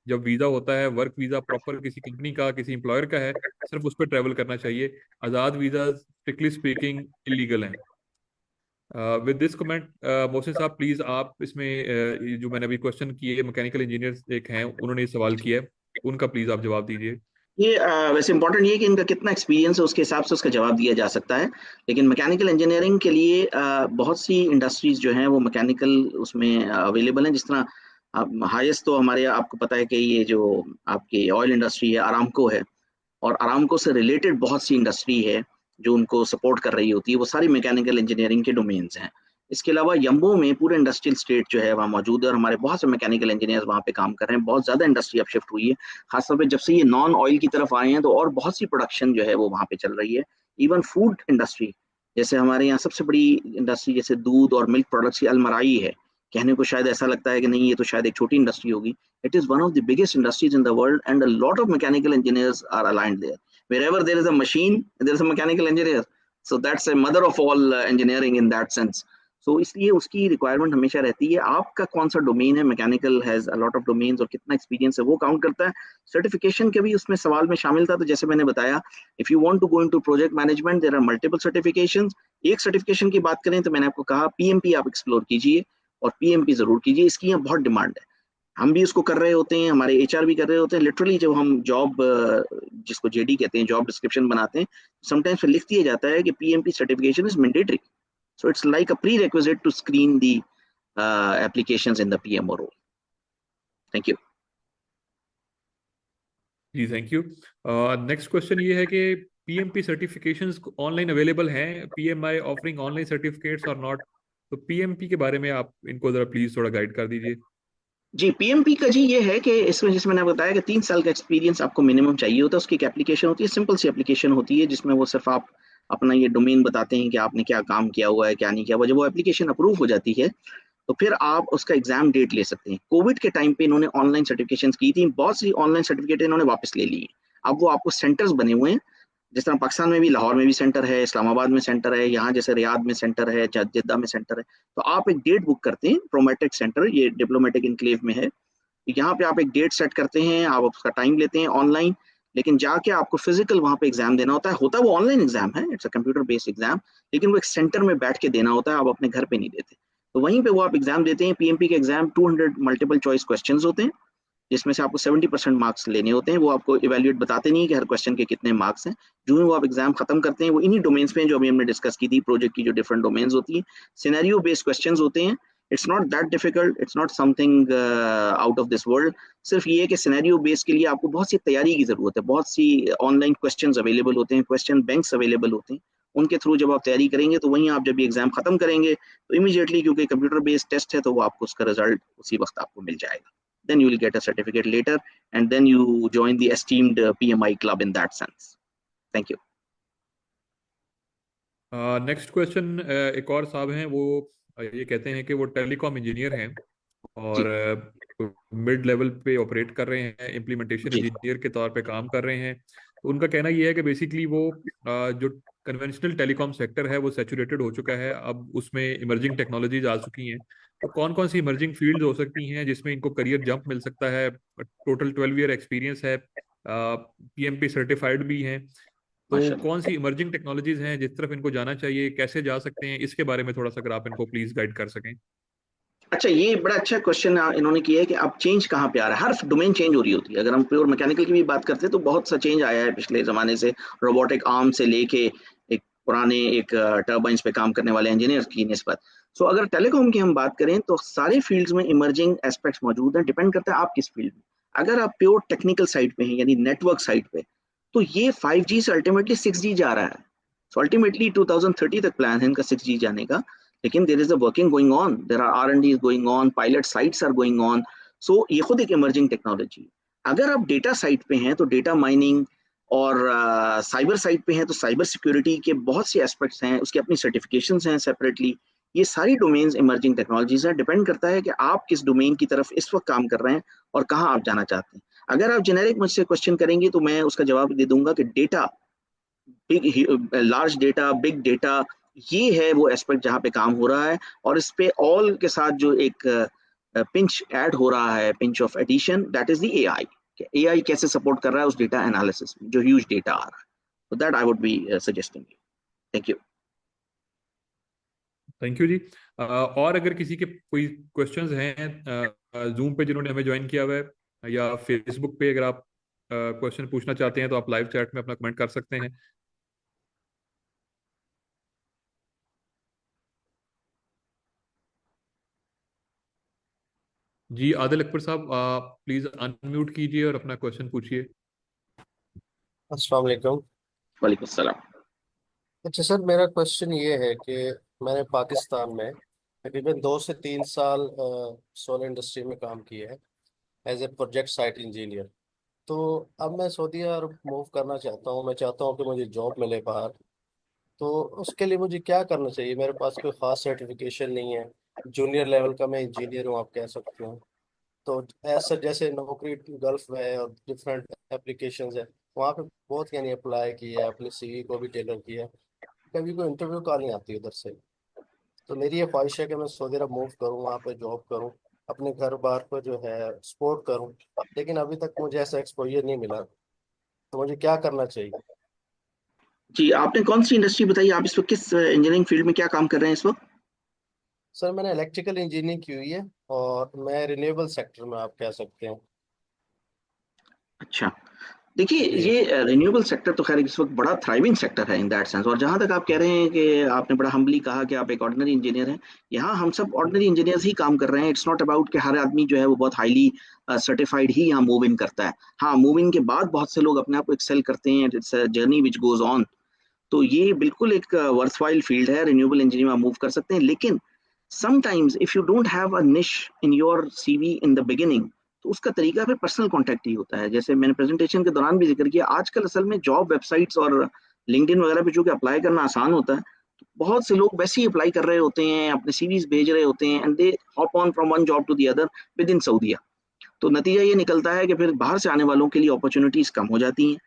जब वीज़ा होता है, वर्क वीज़ा प्रॉपर किसी कंपनी का किसी एम्प्लॉयर का है, सिर्फ उस पर ट्रैवल करना चाहिए। आज़ाद वीज़ा स्ट्रिक्टली स्पीकिंग इलीगल है। विद दिस कमेंट, मोहसिन साहब प्लीज आप इसमें ये जो मैंने अभी क्वेश्चन किए, मैकेनिकल इंजीनियर एक हैं उन्होंने ये सवाल किया है, उनका प्लीज आप जवाब दीजिए। ये वैसे इंपॉर्टेंट ये है कि इनका कितना एक्सपीरियंस है उसके हिसाब से उसका जवाब दिया जा सकता है। लेकिन मैकेनिकल इंजीनियरिंग के लिए बहुत सी इंडस्ट्रीज जो हैं वो मैकेनिकल उसमें अवेलेबल हैं। जिस तरह हाईएस्ट तो हमारे आपको पता है कि ये जो आपकी ऑयल इंडस्ट्री है अरामको है, और अरामको से रिलेटेड बहुत सी इंडस्ट्री है जो उनको सपोर्ट कर रही होती है, वो सारी मैकेनिकल इंजीनियरिंग के डोमेन्स हैं। इसके अलावा यम्बो में पूरे इंडस्ट्रियल स्टेट जो है वहाँ मौजूद है और हमारे बहुत से मैकेनिकल इंजीनियर्स वहाँ पे काम कर रहे हैं। बहुत ज़्यादा इंडस्ट्री अब शिफ्ट हुई है, खासतौर पे जब से ये नॉन ऑयल की तरफ आए हैं तो और बहुत सी प्रोडक्शन जो है वो वहाँ पे चल रही है। इवन फूड इंडस्ट्री, जैसे हमारे यहाँ सबसे बड़ी इंडस्ट्री जैसे दूध और मिल्क प्रोडक्ट्स की अलमराई है। कहने को शायद ऐसा लगता है कि नहीं ये तो शायद एक छोटी इंडस्ट्री होगी। It is one of the biggest industries in the world, and a lot of mechanical engineers are aligned there. Wherever there is a machine, there is a mechanical engineer. So that's a mother of all engineering in that sense. So इसलिए उसकी requirement हमेशा रहती है। आपका कौन सा domain है, mechanical has a lot of domains, और कितना एक्सपीरियंस है वो काउंट करता है। सर्टिफिकेशन के भी उसमें सवाल में शामिल था, तो जैसे मैंने बताया, if you want to go into project management there are multiple certifications. एक सर्टिफिकेशन की बात करें तो मैंने आपको कहा पीएमपी आप एक्सप्लोर कीजिए, और पीएमपी जरूर कीजिए, इसकी यहाँ बहुत डिमांड है। हम भी उसको कर रहे होते हैं, हमारे एचआर भी कर रहे होते हैं। लिटरली जब हम जॉब, जिसको जेडी कहते हैं, जॉब डिस्क्रिप्शन बनाते हैं, समटाइम्स लिख दिया जाता है कि PMP certification is mandatory, so it's like a prerequisite to screen the applications in the PMO role. Thank you. जी थैंक यू। नेक्स्ट क्वेश्चन ये है कि पीएमपी सर्टिफिकेशंस ऑनलाइन अवेलेबल हैं, पीएमआई ऑफरिंग ऑनलाइन सर्टिफिकेट्स और not, तो पीएमपी के बारे में आप इनको जरा प्लीज थोड़ा गाइड कर दीजिए। जी, पीएमपी का जी ये है कि इसमें, जिसमें मैंने बताया कि 3 साल का एक्सपीरियंस आपको मिनिमम चाहिए होता है। उसकी एक एप्लीकेशन होती है, सिंपल सी एप्लीकेशन होती है, जिसमें वो सिर्फ आप अपना ये डोमेन बताते हैं कि आपने क्या काम किया हुआ है, क्या नहीं किया हुआ। जब वो एप्लीकेशन अप्रूव हो जाती है तो फिर आप उसका एग्जाम डेट ले सकते हैं। कोविड के टाइम पे इन्होंने ऑनलाइन सर्टिफिकेशन की थी, बहुत सी ऑनलाइन सर्टिफिकेट इन्होंने वापस ले ली है। अब वो आपको सेंटर्स बने हुए हैं, जिस तरह पाकिस्तान में भी लाहौर में भी सेंटर है, इस्लामाबाद में सेंटर है, यहाँ जैसे रियाद में सेंटर है, जिद्दा में सेंटर है। तो आप एक डेट बुक करते हैं, प्रोमेट्रिक सेंटर, ये डिप्लोमेटिक इनक्लेव में है। यहाँ पे आप एक डेट सेट करते हैं, आप उसका टाइम लेते हैं ऑनलाइन, लेकिन जाके आपको फिजिकल वहाँ पे एग्जाम देना होता है वो ऑनलाइन एग्जाम है, it's a computer based exam, लेकिन वो एक सेंटर में बैठ के देना होता है, आप अपने घर पे नहीं देते। तो वहीं पे वो आप एग्जाम देते हैं। पीएमपी के एग्जाम 200 मल्टीपल चॉइस क्वेश्चन होते हैं, जिसमें से आपको 70% मार्क्स लेने होते हैं। वो आपको इवेल्युएट बताते नहीं है कि हर क्वेश्चन के कितने मार्क्स हैं। जो ही वो आप एग्जाम खत्म करते हैं, वो इन्हीं डोमेन्स पे जो अभी हमने डिस्कस की थी, प्रोजेक्ट की जो डिफरेंट डोमेन्स होती हैं, सिनेरियो बेस्ड क्वेश्चंस होते हैं। It's not that difficult, it's not something out of this world. सिर्फ ये है कि सिनेरियो बेस्ड के लिए आपको बहुत सी तैयारी की जरूरत है। बहुत सी ऑनलाइन क्वेश्चंस अवेलेबल होते हैं, क्वेश्चन बैंक्स अवेलेबल होते हैं, उनके थ्रू जब आप तैयारी करेंगे तो वहीं आप जब ये एग्जाम खत्म करेंगे तो इमीडिएटली, क्योंकि कंप्यूटर बेस्ड टेस्ट है, तो वो आपको उसका रिजल्ट उसी वक्त आपको मिल जाएगा। Then you will get a certificate later, and then you join the esteemed PMI club in that sense. Thank you. Next question एक और साहब हैं, वो ये कहते हैं कि वो टेलीकॉम इंजीनियर हैं और जी मिड लेवल पे ऑपरेट कर रहे हैं, इम्प्लीमेंटेशन जी इंजीनियर के तौर पे काम कर रहे हैं। तो उनका कहना ये है कि बेसिकली वो जो कन्वेंशनल टेलीकॉम सेक्टर है वो सैचुरेटेड हो चुका है, अब उसमें इमर्जिंग टेक्नोलॉजीज आ चुकी हैं। तो कौन कौन सी इमर्जिंग फील्ड हो सकती हैं जिसमें इनको करियर जंप मिल सकता है? टोटल 12 ईयर एक्सपीरियंस है, पीएमपी सर्टिफाइड भी हैं, तो माशाल्लाह। कौन सी इमर्जिंग टेक्नोलॉजीज हैं जिस तरफ इनको जाना चाहिए, कैसे जा सकते हैं, इसके बारे में थोड़ा सा अगर आप इनको प्लीज गाइड कर सकें। अच्छा, ये बड़ा अच्छा क्वेश्चन इन्होंने किया है कि अब चेंज कहाँ पे आ रहा है। हर डोमेन चेंज हो रही होती है। अगर हम प्योर मैकेनिकल की भी बात करते हैं तो बहुत सा चेंज आया है पिछले ज़माने से। रोबोटिक आर्म से लेके एक पुराने एक टर्बाइंस पे काम करने वाले इंजीनियर्स की निस्बत। सो अगर टेलीकॉम की हम बात करें तो सारे फील्ड्स में इमर्जिंग एस्पेक्ट्स मौजूद हैं। डिपेंड करता है आप किस फील्ड में। अगर आप प्योर टेक्निकल साइड पे हैं, यानी नेटवर्क साइड पे, तो ये 5G से अल्टीमेटली 6G जा रहा है। सो अल्टीमेटली 2030 तक प्लान है इनका 6G जाने का। लेकिन there is a working going on, there are R&D going on, pilot sites are going on. So ये खुद एक इमर्जिंग टेक्नोलॉजी। अगर आप डेटा साइट पे हैं तो डेटा माइनिंग, और साइबर साइट पे हैं तो साइबर सिक्योरिटी के बहुत से एस्पेक्ट्स हैं, उसकी अपनी सर्टिफिकेशंस हैं सेपरेटली। ये सारी डोमेन्स इमर्जिंग टेक्नोलॉजीज हैं। डिपेंड करता है कि आप किस डोमेन की तरफ इस वक्त काम कर रहे हैं और कहाँ आप जाना चाहते हैं। अगर आप जेनेरिक मुझसे क्वेश्चन करेंगे तो मैं उसका जवाब दे दूंगा कि data, big large data, big data, ये है वो एस्पेक्ट जहाँ पे काम हो रहा है। और इस पे ऑल के साथ जो एक पिंच ऐड हो रहा है, pinch of addition, that is the AI. AI कैसे सपोर्ट कर रहा है उस डेटा एनालिसिस में जो ह्यूज डेटा आ रहा है। तो that I would be suggesting you. Thank you. Thank you जी। और अगर किसी के कोई क्वेश्चंस हैं जूम पे जिन्होंने हमें ज्वाइन किया हुआ है, या फेसबुक पे अगर आप क्वेश्चन पूछना चाहते हैं तो आप लाइव चैट में अपना कमेंट कर सकते हैं। जी आदिल अकबर साहब, आप प्लीज अनम्यूट कीजिए और अपना क्वेश्चन पूछिए। अस्सलाम वालेकुम। वालेकुम सलाम। अच्छा सर, मेरा क्वेश्चन ये है कि मैंने पाकिस्तान में तकरीबन 2 से 3 साल सोलर इंडस्ट्री में काम किया है as a project site engineer. तो अब मैं सऊदी अरब मूव करना चाहता हूँ। मैं चाहता हूँ कि मुझे जॉब मिले बाहर। तो उसके लिए मुझे क्या करना चाहिए? मेरे पास कोई ख़ास सर्टिफिकेशन नहीं है। जूनियर लेवल का मैं इंजीनियर हूँ, आप कह सकते हो। तो ऐसा जैसे नौकरी गल्फ में है और डिफरेंट एप्लीकेशंस है, वहाँ पे बहुत यानी अप्लाई किया है, अपनी सीवी को भी टेलर किया है। कभी कोई इंटरव्यू कॉल नहीं आती उधर से। तो मेरी ये ख्वाहिश है कि मैं सऊदी अरब मूव करूँ, वहाँ पे जॉब करूँ, अपने घर बार को जो है सपोर्ट करूँ। लेकिन अभी तक मुझे ऐसा एक्सपोजर नहीं मिला। तो मुझे क्या करना चाहिए? जी, आपने कौन सी इंडस्ट्री बताई? आप इस वक्त किस इंजीनियरिंग फील्ड में क्या काम कर रहे हैं इस वक्त? सर मैंने इलेक्ट्रिकल इंजीनियरिंग की हुई है और मैं रिन्यूएबल सेक्टर में, आप कह सकते हैं। अच्छा, देखिए जी ये रिन्यूएबल सेक्टर तो खैर इस वक्त बड़ा थ्राइविंग सेक्टर है इन दैट सेंस। और जहां तक आप कह रहे हैं कि आपने बड़ा हम्बली कहा कि आप एक ऑर्डिनरी इंजीनियर हैं, यहाँ हम सब ऑर्डिनरी इंजीनियर्स ही काम कर रहे हैं। इट्स नॉट अबाउट कि हर आदमी जो है वो बहुत हाईली सर्टिफाइड ही यहाँ मूव इन करता है। हाँ, मूव इन के बाद बहुत से लोग अपने आप को एक्सेल करते हैं, it's a journey which goes on. तो ये बिल्कुल एक वर्थवाइल फील्ड है, रिन्यूएबल इंजीनियरिंग में आप मूव कर सकते हैं। लेकिन sometimes if you don't have a niche in your CV in the beginning, तो उसका तरीका फिर पर्सनल कांटेक्ट ही होता है। जैसे मैंने प्रेजेंटेशन के दौरान भी जिक्र किया, आजकल असल में जॉब वेबसाइट्स और लिंक्डइन वगैरह पे चूंकि अप्लाई करना आसान होता है, तो बहुत से लोग वैसे ही अप्लाई कर रहे होते हैं, अपने सीवीज भेज रहे होते हैं, and they hop on from one job to the other within सऊदीया। तो नतीजा ये निकलता है कि फिर बाहर से आने वालों के लिए अपॉर्चुनिटीज कम हो जाती हैं।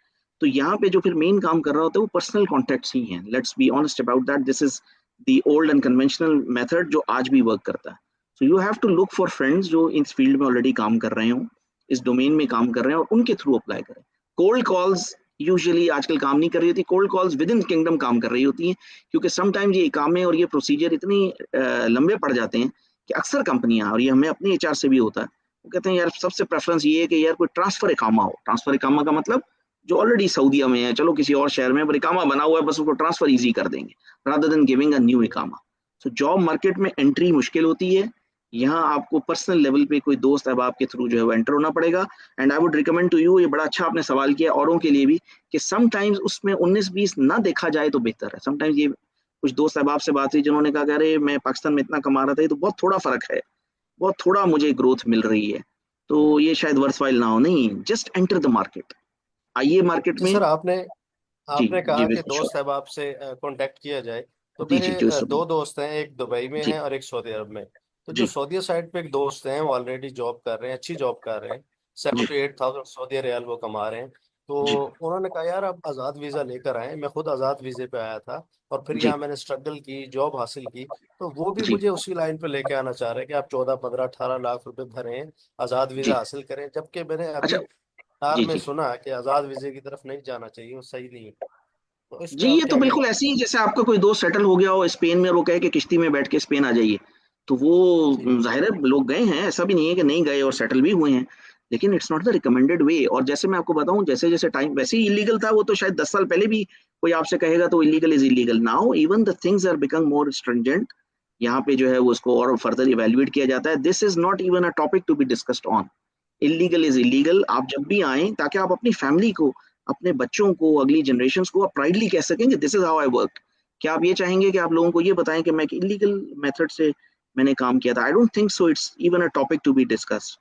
तो यहाँ पे जो फिर मेन काम कर रहा होता है वो पर्सनल कॉन्टेक्ट्स ही हैं। Let's be honest about that, this is the old and conventional method जो आज भी वर्क करता है। So you have to look for friends जो इस फील्ड में ऑलरेडी काम कर रहे हों, इस डोमेन में काम कर रहे हैं, और उनके थ्रू अप्लाई करें। कोल्ड कॉल्स यूजुअली आजकल काम नहीं कर रही होती, cold calls with in kingdom काम कर रही होती हैं, क्योंकि समटाइम्स ये कामें और ये प्रोसीजर इतनी लंबे पड़ जाते हैं कि अक्सर कंपनियां, और ये हमें अपनी एचआर से भी होता है, वो कहते हैं यार सबसे प्रेफरेंस ये है कि यार कोई ट्रांसफर इकामा हो। ट्रांसफर इकामा का मतलब जो ऑलरेडी सऊदीया में है, चलो किसी और शहर में, पर इकामा बना हुआ है, बस उसको ट्रांसफर इजी कर देंगे rather than giving a new इकामा। सो जॉब मार्केट में एंट्री मुश्किल होती है। यहाँ आपको पर्सनल लेवल पे कोई दोस्त अहबाब के थ्रू जो है वो एंटर होना पड़ेगा। And I would recommend to you, ये बड़ा अच्छा आपने सवाल किया औरों के लिए भी, कि समटाइम्स उसमें 19-20 ना देखा जाए तो बेहतर है। समटाइम्स ये कुछ दोस्त अहबाब से बात हुई जिन्होंने कहा कि अरे मैं पाकिस्तान में इतना कमा रहा था, ये तो बहुत थोड़ा फर्क है, बहुत थोड़ा मुझे ग्रोथ मिल रही है, तो ये शायद वर्थवाइल ना हो। नहीं, जस्ट एंटर द मार्केट, आइए मार्केट जी में। सर, आपने जी आपने जी कहा कि बिल्कुल श्योर। दोस्त अहबाब से कांटेक्ट किया जाए। तो जी मेरे जी जो दो दोस्त हैं, एक दुबई में जी है और एक सऊदी अरब में। तो जो जी सऊदी साइड पे एक दोस्त हैं, वो ऑलरेडी जॉब कर रहे हैं, अच्छी जॉब कर रहे हैं। जी 7 to 8 थाउजेंड सऊदी रियाल वो कमा रहे हैं। तो जी उन्होंने कहा यार आप आज़ाद वीज़ा लेकर आए। मैं खुद आज़ाद वीज़े पे आया था और फिर जी यहाँ मैंने स्ट्रगल की, जॉब हासिल की। तो वो भी जी मुझे उसी लाइन पे लेके आना चाह रहे हैं कि आप 14, 15, 18 लाख रुपए भरें, आज़ाद जी। वीज़ा हासिल करें। जबकि मैंने अच्छा। अभी कार जी में जी सुना कि आज़ाद वीज़े की तरफ नहीं जाना चाहिए, वो सही नहीं है। तो इस पे जी, आप ये तो क्या बिल्कुल कहते हैं? ऐसे ही जैसे आपका कोई दोस्त सेटल हो गया हो स्पेन में और वो कहे कि किश्ती में बैठ के स्पेन आ जाइए, तो वो जी जाहिर है लोग गए हैं, ऐसा भी नहीं है कि नहीं गए और सेटल भी हुए हैं। लेकिन इट्स नॉट द रिकमेंडेड वे। और जैसे मैं आपको बताऊं, जैसे जैसे टाइम वैसे ही इलीगल था वो, तो शायद 10 साल पहले भी कोई आपसे कहेगा तो illegal is illegal. Now even the things are become more stringent. यहाँ पे जो है वो उसको और फर्दर इवेल्युएट किया जाता है। This is not even a topic to be discussed on. Illegal is illegal. आप जब भी आए, ताकि आप अपनी फैमिली को, अपने बच्चों को, अगली जनरेशन को आप प्राइडली कह सकें कि this is how I work. क्या आप ये चाहेंगे कि आप लोगों को ये बताएं कि मैं इलीगल मेथड से मैंने काम किया था? I don't think so it's even a topic to be discuss.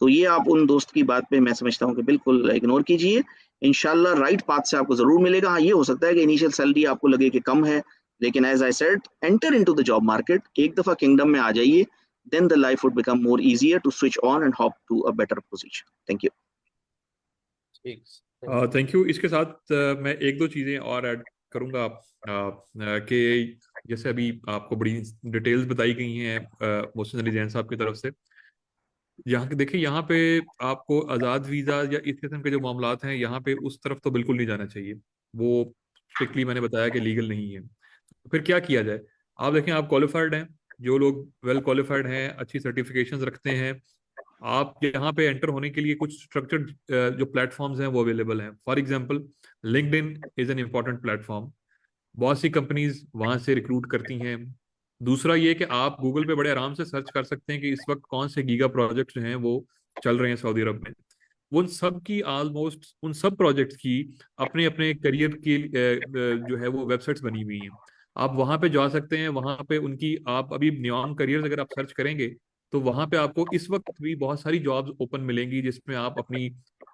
तो ये आप उन दोस्त की बात पे मैं समझता हूँ कि बिल्कुल इग्नोर कीजिए। इंशाल्लाह राइट पाथ से आपको जरूर मिलेगा। हाँ, ये हो सकता है कि इनिशियल सैलरी आपको लगे कि कम है, लेकिन as I said, enter into the job market. एक दफा किंगडम में आ जाइए, then the life would become more easier to switch on and hop to a better position. Thank you. ठीक, थैंक यू। Thank you. इसके साथ मैं एक दो चीज़ें और ऐड करूंगा कि जैसे अभी आपको बड़ी डिटेल्स बताई गई हैं मोहसिन अली जैन साहब की तरफ से। यहाँ देखिए, यहाँ पे आपको आज़ाद वीज़ा या इस किस्म के जो मामलात हैं, यहाँ पे उस तरफ तो बिल्कुल नहीं जाना चाहिए। वो स्ट्रिक्टली मैंने बताया कि लीगल नहीं है। तो फिर क्या किया जाए? आप देखें, आप क्वालिफाइड हैं, जो लोग वेल क्वालिफाइड हैं, अच्छी सर्टिफिकेशंस रखते हैं, आप यहाँ पे एंटर होने के लिए कुछ स्ट्रक्चर्ड जो प्लेटफॉर्म्स हैं वो अवेलेबल हैं। For example, LinkedIn is an important platform. बहुत सी कंपनीज वहां से रिक्रूट करती हैं। दूसरा ये कि आप गूगल पे बड़े आराम से सर्च कर सकते हैं कि इस वक्त कौन से गीगा प्रोजेक्ट्स जो हैं वो चल रहे हैं सऊदी अरब में। उन सब की ऑलमोस्ट उन सब प्रोजेक्ट्स की अपने अपने करियर की जो है वो वेबसाइट्स बनी हुई हैं। आप वहां पे जा सकते हैं। वहां पे उनकी, आप अभी न्योम करियर्स अगर आप सर्च करेंगे, तो वहां पे आपको इस वक्त भी बहुत सारी जॉब्स ओपन मिलेंगी, जिसमें आप अपनी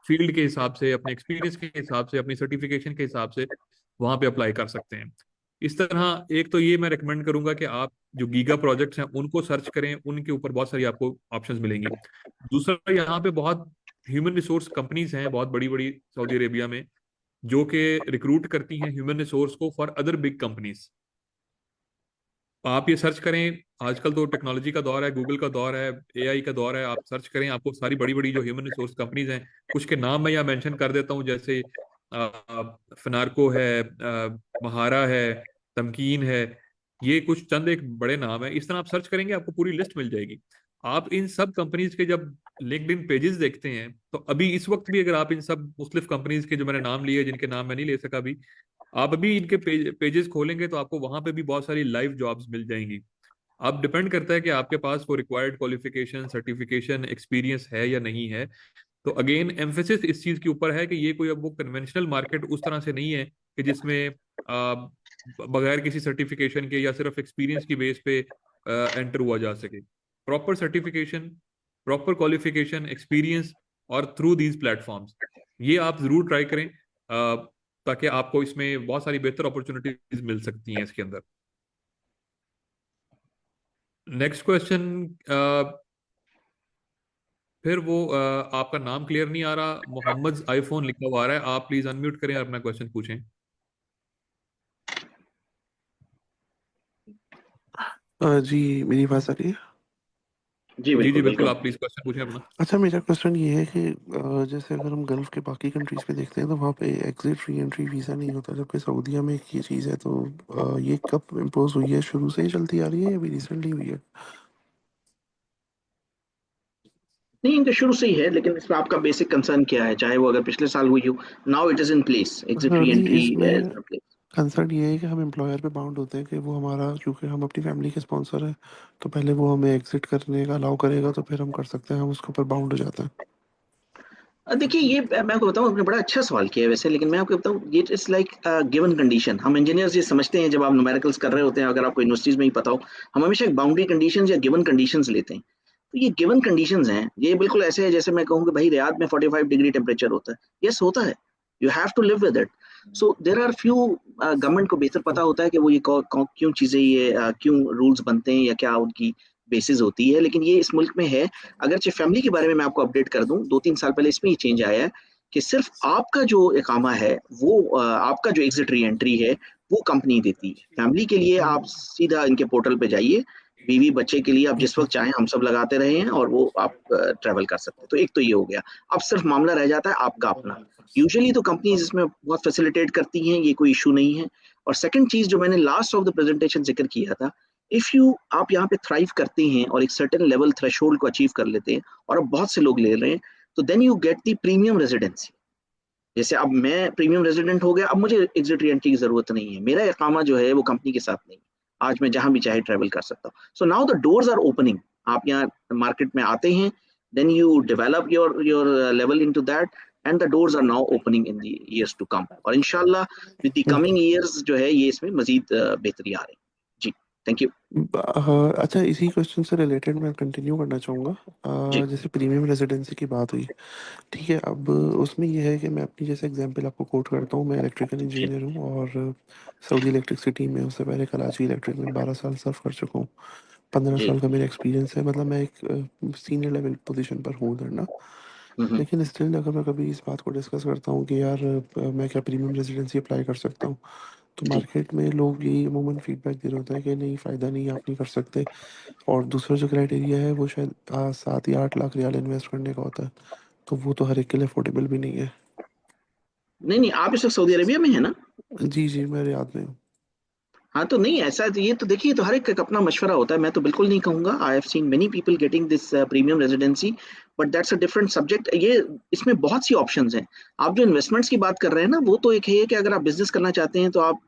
फील्ड के हिसाब से, अपने एक्सपीरियंस के हिसाब से, अपनी सर्टिफिकेशन के हिसाब से वहां पे अप्लाई कर सकते हैं। इस तरह एक तो ये मैं रिकमेंड करूंगा कि आप जो गीगा प्रोजेक्ट्स हैं उनको सर्च करें, उनके ऊपर बहुत सारी आपको ऑप्शंस मिलेंगी। दूसरा, यहाँ पे बहुत ह्यूमन रिसोर्स कंपनीज हैं बहुत बड़ी बड़ी सऊदी अरेबिया में, जो कि रिक्रूट करती हैं ह्यूमन रिसोर्स को फॉर अदर बिग कंपनीज। आप ये सर्च करें, आजकल तो टेक्नोलॉजी का दौर है, गूगल का दौर है, एआई का दौर है। आप सर्च करें, आपको सारी बड़ी बड़ी जो ह्यूमन रिसोर्स कंपनीज हैं, कुछ के नाम मैं यहाँ मेंशन कर देता हूँ, जैसे फिनार्को है, महारा है, तमकीन है। ये कुछ चंद एक बड़े नाम है, इस तरह आप सर्च करेंगे आपको पूरी लिस्ट मिल जाएगी। आप इन सब कंपनीज के जब लिंक्डइन पेजेस देखते हैं, तो अभी इस वक्त भी अगर आप इन सब मुख्तलिफ कंपनीज के जो मैंने नाम लिए, जिनके नाम मैं नहीं ले सका अभी, आप अभी इनके पेजेस खोलेंगे तो आपको वहां पे भी बहुत सारी लाइव जॉब्स मिल जाएंगी। अब डिपेंड करता है कि आपके पास वो रिक्वायर्ड क्वालिफिकेशन, सर्टिफिकेशन, एक्सपीरियंस है या नहीं है। तो अगेन एम्फेसिस इस चीज के ऊपर है कि ये कोई अब वो कन्वेंशनल मार्केट उस तरह से नहीं है कि जिसमें बगैर किसी सर्टिफिकेशन के या सिर्फ एक्सपीरियंस की बेस पे एंटर हुआ जा सके। Proper certification, proper qualification, experience, और थ्रू दीज प्लेटफॉर्म्स, ये आप जरूर ट्राई करें, ताकि आपको इसमें बहुत सारी बेहतर अपॉर्चुनिटीज मिल सकती हैं इसके अंदर। नेक्स्ट क्वेश्चन, फिर वो आपका नाम क्लियर नहीं आ रहा, मोहम्मद आईफोन लिखा हुआ आ रहा है, आप प्लीज अनम्यूट करें और अपना क्वेश्चन पूछें। जी मेरी बात आ रही है? जी जी बिल्कुल जी बिल्कुल, बिल्कुल। आप प्लीज क्वेश्चन पूछें अपना। अच्छा, मेरा क्वेश्चन ये है कि जैसे अगर हम गल्फ के बाकी कंट्रीज पे देखते हैं तो वहाँ पे एग्जिट री एंट्री वीज़ा नहीं होता, जबकि सऊदीया में एक ये चीज़ है। तो ये कब इम्पोज हुई है? शुरू से ही चलती आ रही है या अभी रिसेंटली हुई है? नहीं, इनका शुरू से ही है, लेकिन इसमें आपका बेसिक कंसर्न क्या है? चाहे वो अगर पिछले साल हुई हो, now it is in place, exit री नहीं, एंट्री इसमें इज इन प्लेस। कंसर्न ये है कि हम एम्प्लॉयर पे बाउंड होते हैं कि वो हमारा, क्योंकि हम अपनी फैमिली के स्पॉन्सर हैं, तो पहले वो हमें एग्जिट करने का अलाउ करेगा तो फिर हम कर सकते हैं, हम उसके ऊपर बाउंड हो जाते हैं। देखिए, ये मैं आपको बताऊं, आपने बड़ा अच्छा सवाल किया है वैसे, लेकिन मैं आपको बताऊं, ये इट्स लाइक गिवन कंडीशन। हम इंजीनियर्स ये समझते हैं, जब आप न्यूमेरिकल्स कर रहे होते हैं, अगर आपको यूनिवर्सिटीज में ही पता हो, हम हमेशा एक बाउंड्री कंडीशंस या गिवन कंडीशंस लेते हैं। तो ये गिवन कंडीशंस हैं, ये बिल्कुल ऐसे है जैसे मैं कहूँ कि भाई रियाद में 45 डिग्री टेम्परेचर होता है। यस, होता है। You have to live with it. So there are few, government को बेहतर पता होता है कि वो ये क्यों चीजें, ये क्यों रूल्स बनते हैं या क्या उनकी बेसिस होती है, लेकिन ये इस मुल्क में है। अगरचे फैमिली के बारे में मैं आपको अपडेट कर दूं, 2-3 साल पहले इसमें ये चेंज आया है कि सिर्फ आपका जो इकामा है, वो आपका जो एग्जिट री एंट्री है, वो कंपनी देती है। फैमिली के लिए आप सीधा इनके पोर्टल पे जाइए, बीवी बच्चे के लिए आप जिस वक्त चाहें, हम सब लगाते रहे हैं, और वो आप ट्रैवल कर सकते हैं। तो एक तो ये हो गया। अब सिर्फ मामला रह जाता है आपका अपना। यूजुअली तो कंपनीज इसमें बहुत फैसिलिटेट करती हैं, ये कोई इशू नहीं है। और सेकंड चीज जो मैंने लास्ट ऑफ द प्रेजेंटेशन जिक्र किया था, इफ यू, आप यहाँ पे थ्राइव करते हैं और एक सर्टेन लेवल थ्रेशोल्ड को अचीव कर लेते हैं, और अब बहुत से लोग ले रहे हैं, तो then you get the premium residency. जैसे अब मैं प्रीमियम रेजिडेंट हो गया, अब मुझे एग्जिट री एंट्री की जरूरत नहीं है, मेरा इकामा जो है वो कंपनी के साथ नहीं है, आज मैं जहां भी चाहे ट्रेवल कर सकता हूँ। So now the doors are opening. आप यहाँ मार्केट में आते हैं, then you develop your level into that, and the doors are now opening in the years to come, और इंशाल्लाह विद द कमिंग ईयर्स जो है ये इसमें मजीद बेहतरी आ रही है। जी, थैंक यू। अच्छा, इसी क्वेश्चन से रिलेटेड मैं कंटिन्यू करना चाहूँगा। जी जैसे प्रीमियम रेजिडेंसी की बात हुई, ठीक है, अब उसमें ये है कि मैं अपनी जैसे एग्जांपल आपको कोट करता हूँ। मैं इलेक्ट्रिकल जी इंजीनियर हूँ और सऊदी इलेक्ट्रिसिटी में, उससे पहले कराची इलेक्ट्रिक में 12 साल सर्व कर चुका हूँ। 15 जी। साल का मेरा एक्सपीरियंस है, मतलब मैं एक सीनियर लेवल पोजीशन पर हूँ उधर ना। हम्म। लेकिन स्टिल अगर मैं कभी इस बात को डिस्कस करता हूँ कि यार मैं क्या प्रीमियम रेजिडेंसी अप्लाई कर सकता हूँ, तो जी मार्केट में लोग यही अमूमन फीडबैक दे रहे होते हैं कि नहीं, फ़ायदा नहीं है, आप नहीं कर सकते। और दूसरा जो क्राइटेरिया है वो शायद 7 या 8 लाख रियाल इन्वेस्ट करने का होता है, तो वो तो हर एक के लिए अफोर्डेबल भी नहीं है। नहीं नहीं, आप इस वक्त सऊदी अरबिया में है ना? जी जी, मैं रियाद में हूँ। हाँ, तो नहीं ऐसा, तो ये तो देखिए, तो हर एक का अपना मशवरा होता है। मैं तो बिल्कुल नहीं कहूंगा, I have seen many people getting this premium residency, but that's a different subject. ये इसमें बहुत सी ऑप्शंस हैं। आप जो इन्वेस्टमेंट्स की बात कर रहे हैं ना, वो तो एक है कि अगर आप बिजनेस करना चाहते हैं, तो आप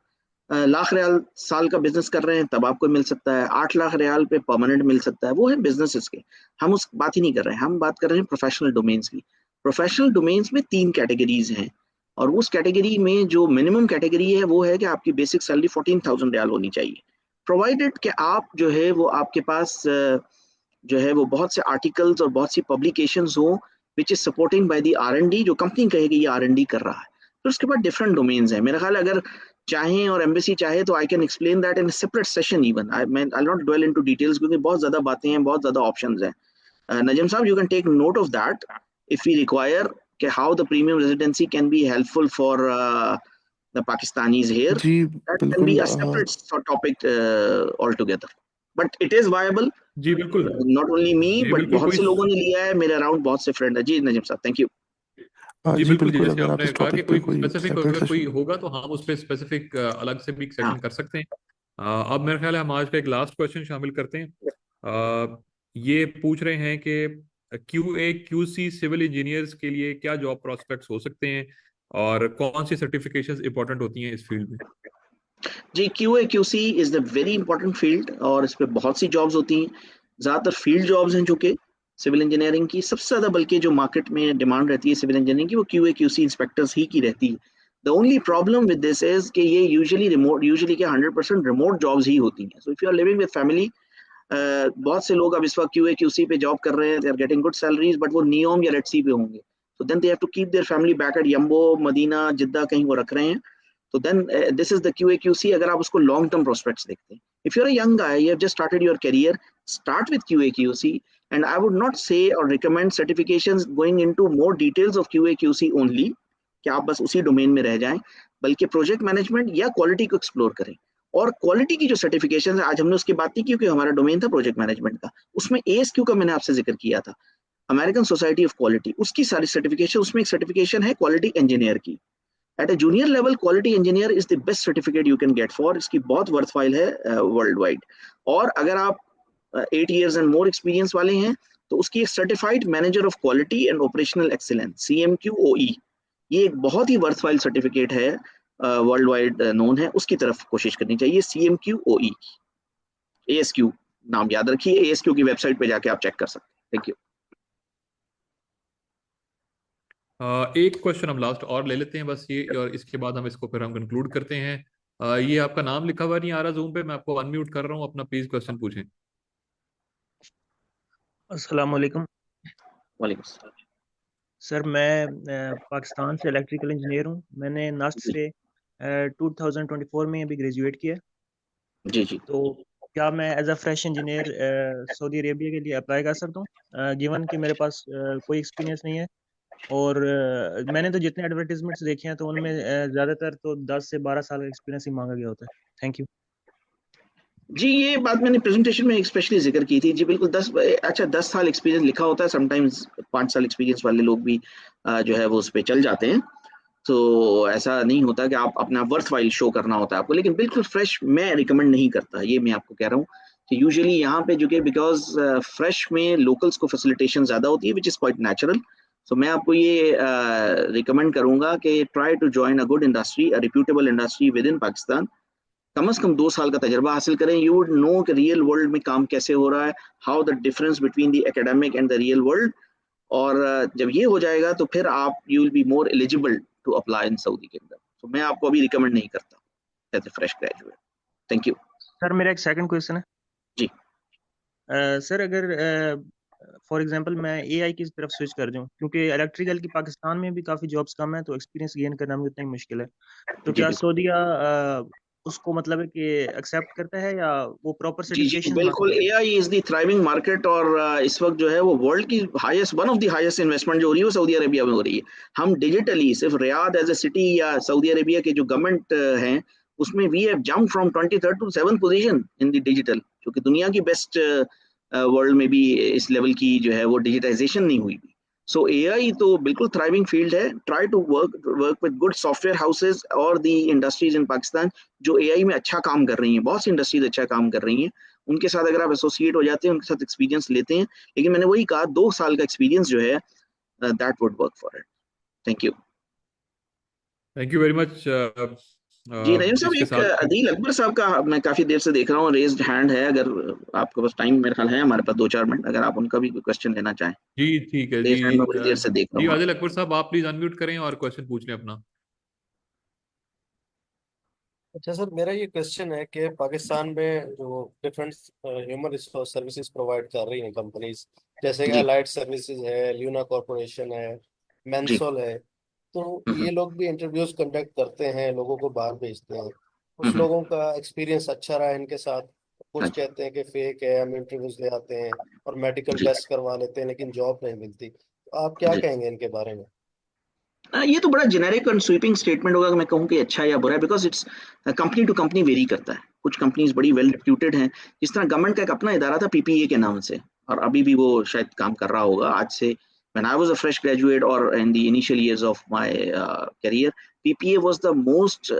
लाख रियाल साल का बिजनेस कर रहे हैं, तब आपको मिल सकता है 8 लाख रियाल पे परमानेंट मिल सकता है। वो है बिजनेसेस के, हम उस बात ही नहीं कर रहे हैं। हम बात कर रहे हैं प्रोफेशनल डोमेन्स की। प्रोफेशनल डोमेन्स में 3 कैटेगरीज हैं, और उस कैटेगरी में जो मिनिमम कैटेगरी है वो है कि आपकी बेसिक सैलरी 14,000 रियाल होनी चाहिए, प्रोवाइडेड कि आप जो है वो आपके पास जो है वो बहुत से आर्टिकल्स और बहुत सी पब्लिकेशंस हो which is supporting by the R&D, जो कंपनी कहेगी ये R&D कर रहा है। फिर उसके बाद डिफरेंट डोमेन्स हैं। मेरा ख्याल है अगर चाहें और एम्बेसी चाहे तो I can explain that in separate session even. I not dwell into details, क्योंकि बहुत ज्यादा बातें हैं, बहुत ज्यादा ऑप्शंस हैं। Najim Saab, you can take note of that if we require how the premium residency can be helpful for the Pakistanis here. Ji That can be बिल्कुल। a separate topic altogether. But it is viable. जी बिल्कुल। Not only me, ji but बिल्कुल, बहुत कोई, से लोगों ने लिया है मेरे अराउंड, बहुत से फ्रेंड है। जी नजीम साहब, थैंक यू। जी जी बिल्कुल जी, बिल्कुल, जैसे अगर आप आपने इस कहा कि टॉपिक पे कोई कोई स्पेसिफिक सेपरेट अगर कोई सेशन। होगा तो हम उस पर स्पेसिफिक अलग से भी हाँ सेशन कर सकते हैं। अब मेरा ख्याल है हम आज का एक लास्ट क्वेश्चन शामिल करते हैं। ये पूछ रहे हैं कि QA QC सिविल इंजीनियर्स के लिए क्या जॉब प्रोस्पेक्ट्स हो सकते हैं और कौन सी सर्टिफिकेशंस इंपॉर्टेंट होती हैं इस फील्ड में। जी, QA QC is the very important field और इस पे बहुत सी जॉब्स होती हैं। ज़्यादातर फील्ड जॉब्स हैं जो कि सिविल इंजीनियरिंग की सबसे ज़्यादा, बल्कि जो मार्केट में डिमांड रहती है सिविल इंजीनियरिंग की, वो QA QC इंस्पेक्टर्स ही की रहती है। The only problem with this is कि ये यूजुअली क्या 100% रिमोट जॉब्स ही होती हैं। So if you are living with family, बहुत से लोग अब इस वक्त QA QC पे जॉब कर रहे हैं, they are getting good salaries, but वो नियोम या रेड सी पे होंगे, तो then they have to keep their family back at Yanbu, Medina, Jeddah, कहीं वो रख रहे हैं। तो then this is the QA QC अगर आप उसको लॉन्ग टर्म प्रोस्पेक्ट्स देखते हैं। If you are a young guy, you have just started your career, start with QA QC, and I would not say or recommend certifications going into more details of QA QC only, कि आप बस उसी domain में रह जाएं, बल्कि project management या quality को एक्सप्लोर करें। और क्वालिटी की जो सर्टिफिकेशन है, आज हमने उसकी बात नहीं की क्योंकि हमारा डोमेन था प्रोजेक्ट मैनेजमेंट का, उसमें ASQ का मैंने आपसे जिक्र किया था, अमेरिकन सोसाइटी ऑफ क्वालिटी, उसकी सारी सर्टिफिकेशन, उसमें एक सर्टिफिकेशन है क्वालिटी इंजीनियर की। At a junior level quality engineer is the best certificate you can get for, इसकी बहुत वर्थवाइल है वर्ल्ड वाइड। और अगर आप 8 years एंड मोर एक्सपीरियंस वाले हैं तो उसकी एक certified manager of quality and operational excellence CMQOE, ये एक बहुत ही वर्थवाइल सर्टिफिकेट है, वर्ल्ड वाइड नोन है, उसकी तरफ कोशिश करनी चाहिए। CMQOE, ASQ नाम याद रखिए, ASQ की वेबसाइट पे जाके आप चेक कर सकते हैं। Thank you. एक क्वेश्चन हम लास्ट और ले लेते हैं बस ये, और इसके बाद हम इसको फिर हम कंक्लूड करते हैं। ये आपका नाम लिखा हुआ नहीं आ रहा जूम पे, मैं आपको अनम्यूट कर रहा हूँ, अपना प्लीज क्वेश्चन पूछें। अस्सलाम वालेकुम वालेकुम सलाम। सर, मैं पाकिस्तान से इलेक्ट्रिकल इंजीनियर हूँ। मैंने नास्ट से 2024 में अभी ग्रेजुएट किया। जी जी। तो क्या मैं as a fresh engineer Saudi Arabia के लिए अप्लाई कर सकता हूँ, गिवन कि मेरे पास कोई एक्सपीरियंस नहीं है? और मैंने तो जितने एडवर्टीजमेंट्स देखे हैं तो उनमें ज़्यादातर तो 10 से 12 साल का एक्सपीरियंस ही मांगा गया होता है। Thank you. जी, ये बात मैंने प्रेजेंटेशन में स्पेशली जिक्र की थी। जी बिल्कुल, 10 साल एक्सपीरियंस लिखा होता है, समटाइम्स 5 साल एक्सपीरियंस वाले लोग भी जो है वो उस पर चल जाते हैं। तो ऐसा नहीं होता कि आप अपना वर्थ वाइल शो करना होता है आपको, लेकिन बिल्कुल फ्रेश मैं रिकमेंड नहीं करता, ये मैं आपको कह रहा हूँ कि यूजुअली यहाँ पे जो कि बिकॉज फ्रेश में लोकल्स को फैसिलिटेशन ज़्यादा होती है, which is quite natural. So मैं आपको ये रिकमेंड करूँगा कि try to join a good industry, a reputable industry within Pakistan. कम से कम 2 साल का तजर्बा हासिल करें। यू वुड नो कि रियल वर्ल्ड में काम कैसे हो रहा है, how the difference between the academic and the real world. और जब ये हो जाएगा तो फिर आप you will be more eligible to apply in Saudi के अंदर। तो मैं आपको अभी रिकमेंड नहीं करता as a fresh graduate. Thank you sir, मेरा एक सेकंड क्वेश्चन है। जी। सर, अगर फॉर एग्जांपल मैं AI की तरफ स्विच कर जाऊं, क्योंकि इलेक्ट्रिकल की पाकिस्तान में भी काफ़ी जॉब्स कम है, तो एक्सपीरियंस गेन करना मुझे उतना ही मुश्किल है। तो जी क्या बिल्कुल। सऊदीया उसको मतलब है कि एक्सेप्ट करता है या वो प्रॉपर जी जी सर्टिफिकेशन बिल्कुल, AI is the thriving market और इस वक्त जो है वो वर्ल्ड की highest, one of the highest investment जो हो रही है वो सऊदी अरेबिया में हो रही है। हम डिजिटली सिर्फ रियाद एज ए सिटी या सऊदी अरेबिया के जो गवर्नमेंट हैं उसमें we have jump from 23rd to 7th position in the digital, जो कि दुनिया की बेस्ट वर्ल्ड में भी इस लेवल की जो है वो डिजिटाइजेशन नहीं हुई। सो AI तो बिल्कुल थ्राइविंग फील्ड है। Try to work with good software houses और दी इंडस्ट्रीज इन पाकिस्तान जो AI में अच्छा काम कर रही हैं। बहुत सी इंडस्ट्रीज अच्छा काम कर रही हैं, उनके साथ अगर आप एसोसिएट हो जाते हैं, उनके साथ एक्सपीरियंस लेते हैं। लेकिन मैंने वही कहा, 2 साल का एक्सपीरियंस जो है that would work for it. Thank you. Thank you very much. जी नईम साहब, इसके एक साथ अदील अकबर साहब का मैं काफी देर से देख रहा हूँ, रेज्ड हैंड है। अगर आपके पास टाइम, मेरे ख्याल है हमारे पास 2-4 मिनट, अगर आप उनका भी क्वेश्चन लेना चाहें। जी ठीक है जी। रेज्ड हैंड मैं बड़ी देर से देख रहा जी हूँ। आदिल अकबर साहब, आप प्लीज अनम्यूट करें और क्वेश्चन पूछ लें अपना। अच्छा सर, मेरा ये क्वेश्चन है कि पाकिस्तान में जो different human resource services provide कर रही हैं कंपनीज, जैसे कि जी अलाइड सर्विसेज है, ल्यूना कॉर्पोरेशन है, जी। मेंसोल है, तो ये लोग भी इंटरव्यूज कंडक्ट करते हैं, लोगों को बाहर भेजते हैं। कुछ हम्म। लोगों का एक्सपीरियंस अच्छा रहा है इनके साथ, हाँ कुछ जी। कहते हैं कि फेक है, हम इंटरव्यूज ले आते हैं और मेडिकल जी टेस्ट करवा लेते हैं लेकिन जॉब नहीं मिलती। तो आप क्या जी। कहेंगे इनके बारे में? ये तो बड़ा जेनेरिक और स्वीपिंग स्टेटमेंट होगा कि मैं कहूँ कि अच्छा या बुरा है, because it's company to company vary करता है। कुछ कंपनीज बड़ी वेल रिप्यूटेड हैं, जिस तरह गवर्नमेंट का एक अपना इदारा था PPA के नाम से, और अभी भी वो शायद काम कर रहा होगा। आज से when I was a fresh graduate or in the initial years of my career, PPA was the most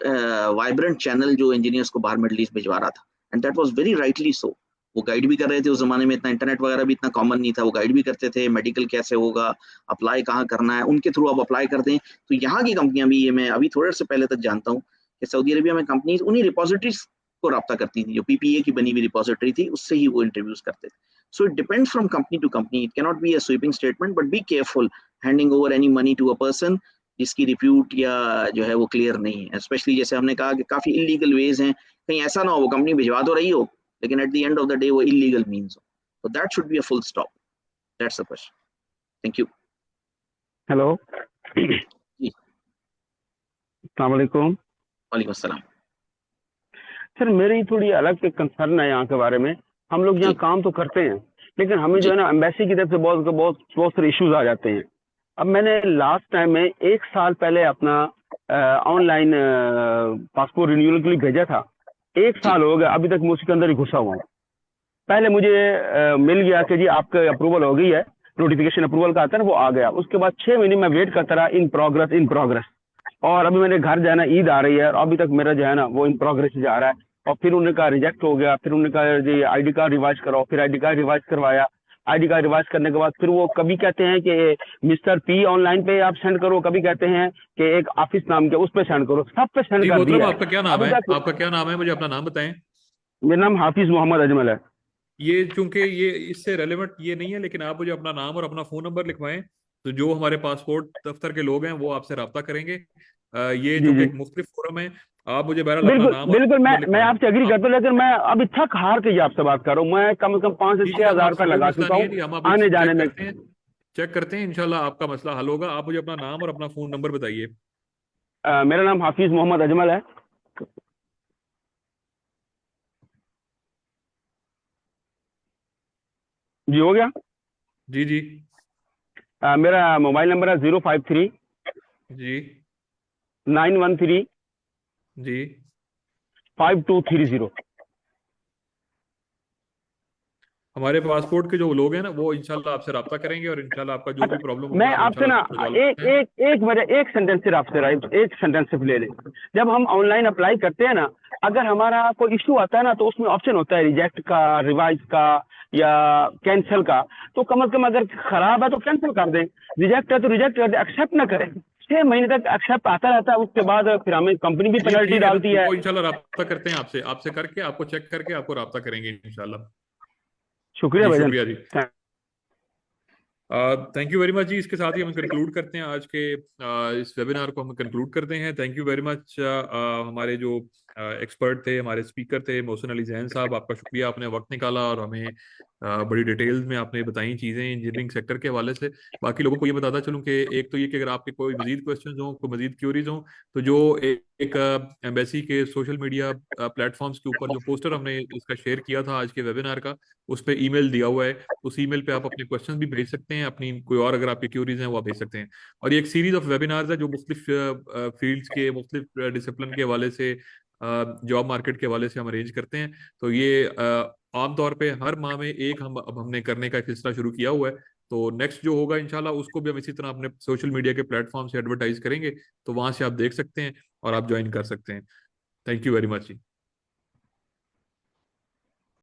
vibrant channel जो इंजीनियर्स को बाहर मिडिल ईस्ट भिजवा रहा था। And that was very rightly so. वो गाइड भी कर रहे थे, उस जमाने में इतना इंटरनेट वगैरह भी इतना कॉमन नहीं था, वो गाइड भी करते थे मेडिकल कैसे होगा, अप्लाई कहाँ करना है, उनके थ्रू आप अप्लाई कर दें। तो यहाँ की कंपनियां भी, ये मैं अभी थोड़े से पहले तक जानता हूँ कि सऊदी अरेबिया में कंपनीज उन्हीं रिपोजिटरीज को रब्ता करती थी, जो PPA की बनी हुई रिपोजिटरी थी, उससे ही वो इंटरव्यूज करते थे। So it depends from company to company, it cannot be a sweeping statement, but be careful handing over any money to a person जिसकी रिप्यूट या जो है वो क्लियर नहीं है। स्पेशली जैसे हमने कहा कि काफी इलीगल वेज हैं, कहीं ऐसा ना हो वो कंपनी भिजवा तो रही हो लेकिन at the end of the day वो इलीगल मीन्स हो। So that should be a full stop. That's the question. Thank you. Hello, जी, अस्सलाम वालेकुम। वालेकुम अस्सलाम। सर मेरी थोड़ी अलग कंसर्न है यहाँ के बारे में। हम लोग यहाँ जी काम तो करते हैं लेकिन हमें जो जी है ना एम्बेसी की तरफ से बहुत बहुत बहुत सारे इश्यूज आ जाते हैं। अब मैंने लास्ट टाइम में 1 साल पहले अपना ऑनलाइन पासपोर्ट रिन्यूअल के लिए भेजा था। 1 साल हो गया, अभी तक मैं उसके अंदर ही घुसा हुआ हूँ। पहले मुझे मिल गया कि जी आपका अप्रूवल हो गई है, नोटिफिकेशन अप्रूवल का आता है ना, वो आ गया। उसके बाद 6 महीने में वेट करता रहा, इन प्रोग्रेस। और अभी मैंने घर जाना, ईद आ रही है और अभी तक मेरा जो है ना वो इन प्रोग्रेस जा रहा है। और फिर उन्होंने कहा रिजेक्ट हो गया, फिर उन्होंने कहा जी ID कार्ड रिवाइज कराओ, फिर ID कार्ड रिवाइज करवाया। ID कार्ड रिवाइज करने के बाद फिर वो कभी कहते हैं कि मिस्टर P ऑनलाइन पे आप सेंड करो, कभी कहते हैं कि एक ऑफिस नाम के उस पे सेंड करो, सब पे सेंड जी कर मोहतरम, दिया है। आपका क्या नाम अभी है? तक आपका क्या नाम है? मुझे अपना नाम बताएं। मेरा नाम हाफिज मोहम्मद अजमल है। ये चूंकि ये इससे रेलेवेंट ये नहीं है, लेकिन आप मुझे अपना नाम और अपना फोन नंबर लिखवाएं, तो जो हमारे पासपोर्ट दफ्तर के लोग हैं वो आपसे रब्ता करेंगे। ये जी चूंकि जी एक मुख्तलिफ फोरम है, आप मुझे बहरहाल अपना बिल्कुल नाम और बिल्कुल, नंबर मैं लिखवाएं। आपसे एग्री आप करता हूँ, लेकिन मैं अभी थक हार के ही आपसे बात कर रहा हूँ। मैं कम से कम 5 से जी जी, 6 हम हजार आपसे रुपया कोई लगा मसला चुका नहीं है हूँ जी, हम अभी आने जाने में। चेक करते हैं इंशाल्लाह आपका मसला हल होगा। आप मुझे अपना नाम और अपना फोन नंबर बताइए। मेरा नाम हाफिज मोहम्मद अजमल है। जी हो गया। जी जी मेरा मोबाइल नंबर है 053 जी 913 जी 5230। हमारे पासपोर्ट के जो लोग हैं ना वो इंशाल्लाह आपसे रब्ता करेंगे और इंशाल्लाह आपका जो भी अच्छा, प्रॉब्लम मैं होगा वो आपसे ना इंशाल्लाह रिजॉल्व एक करते हैं। एक एक मेरे एक सेंटेंस सिर्फ आपसे राइट, एक सेंटेंस सिर्फ ले लें। जब हम ऑनलाइन अप्लाई करते हैं ना, अगर हमारा कोई इशू आता है ना, तो उसमें ऑप्शन होता है रिजेक्ट का, रिवाइज का या कैंसिल का। तो कम से कम अगर खराब है तो कैंसिल कर दें, रिजेक्ट है तो रिजेक्ट कर दें, एक्सेप्ट ना करें। 6 महीने तक एक्सेप्ट आता रहता है, उसके बाद फिर हमें कंपनी भी चलिए पेनल्टी ठीक है ना, डालती है। वो इंशाल्लाह रब्ता करते हैं आपसे, आपसे करके आपको चेक करके आपको रब्ता करेंगे इंशाल्लाह। शुक्रिया जी भाईजान। शुक्रिया जी। थैंक यू वेरी मच जी। इसके साथ ही हम कंक्लूड करते हैं आज के इस वेबिनार को, हम कंक्लूड करते हैं। Thank you very much. हमारे जो एक्सपर्ट थे, हमारे स्पीकर थे, मोहसिन अली जैन साहब, आपका शुक्रिया, आपने वक्त निकाला और हमें बड़ी डिटेल्स में आपने बताई चीज़ें इंजीनियरिंग सेक्टर के हवाले से। बाकी लोगों को ये बताता चलूँ कि एक तो ये कि अगर आपके कोई मजीद क्वेश्चन हों, कोई मजीद क्यूरीज हों, तो जो एक एम्बेसी के सोशल मीडिया प्लेटफॉर्म्स के ऊपर जो पोस्टर हमने इसका शेयर किया था आज के वेबिनार का, उस पर ईमेल दिया हुआ है। उस ईमेल पे आप अपने क्वेश्चन भी भेज सकते हैं, अपनी कोई और अगर आपकी क्यूरीज हैं वो आप भेज सकते हैं। और ये एक सीरीज ऑफ वेबिनार्स है जो मुख्तलिफ फील्ड्स के, मुख्तलिफ डिसिप्लिन के हवाले से, जॉब मार्केट के हवाले से हम अरेंज करते हैं। तो ये आमतौर पे हर माह में एक हम अब हमने करने का एक सिलसिला शुरू किया हुआ है। तो नेक्स्ट जो होगा इंशाल्लाह उसको भी हम इसी तरह अपने सोशल मीडिया के प्लेटफॉर्म से एडवर्टाइज करेंगे, तो वहां से आप देख सकते हैं और आप ज्वाइन कर सकते हैं। Thank you very much ji.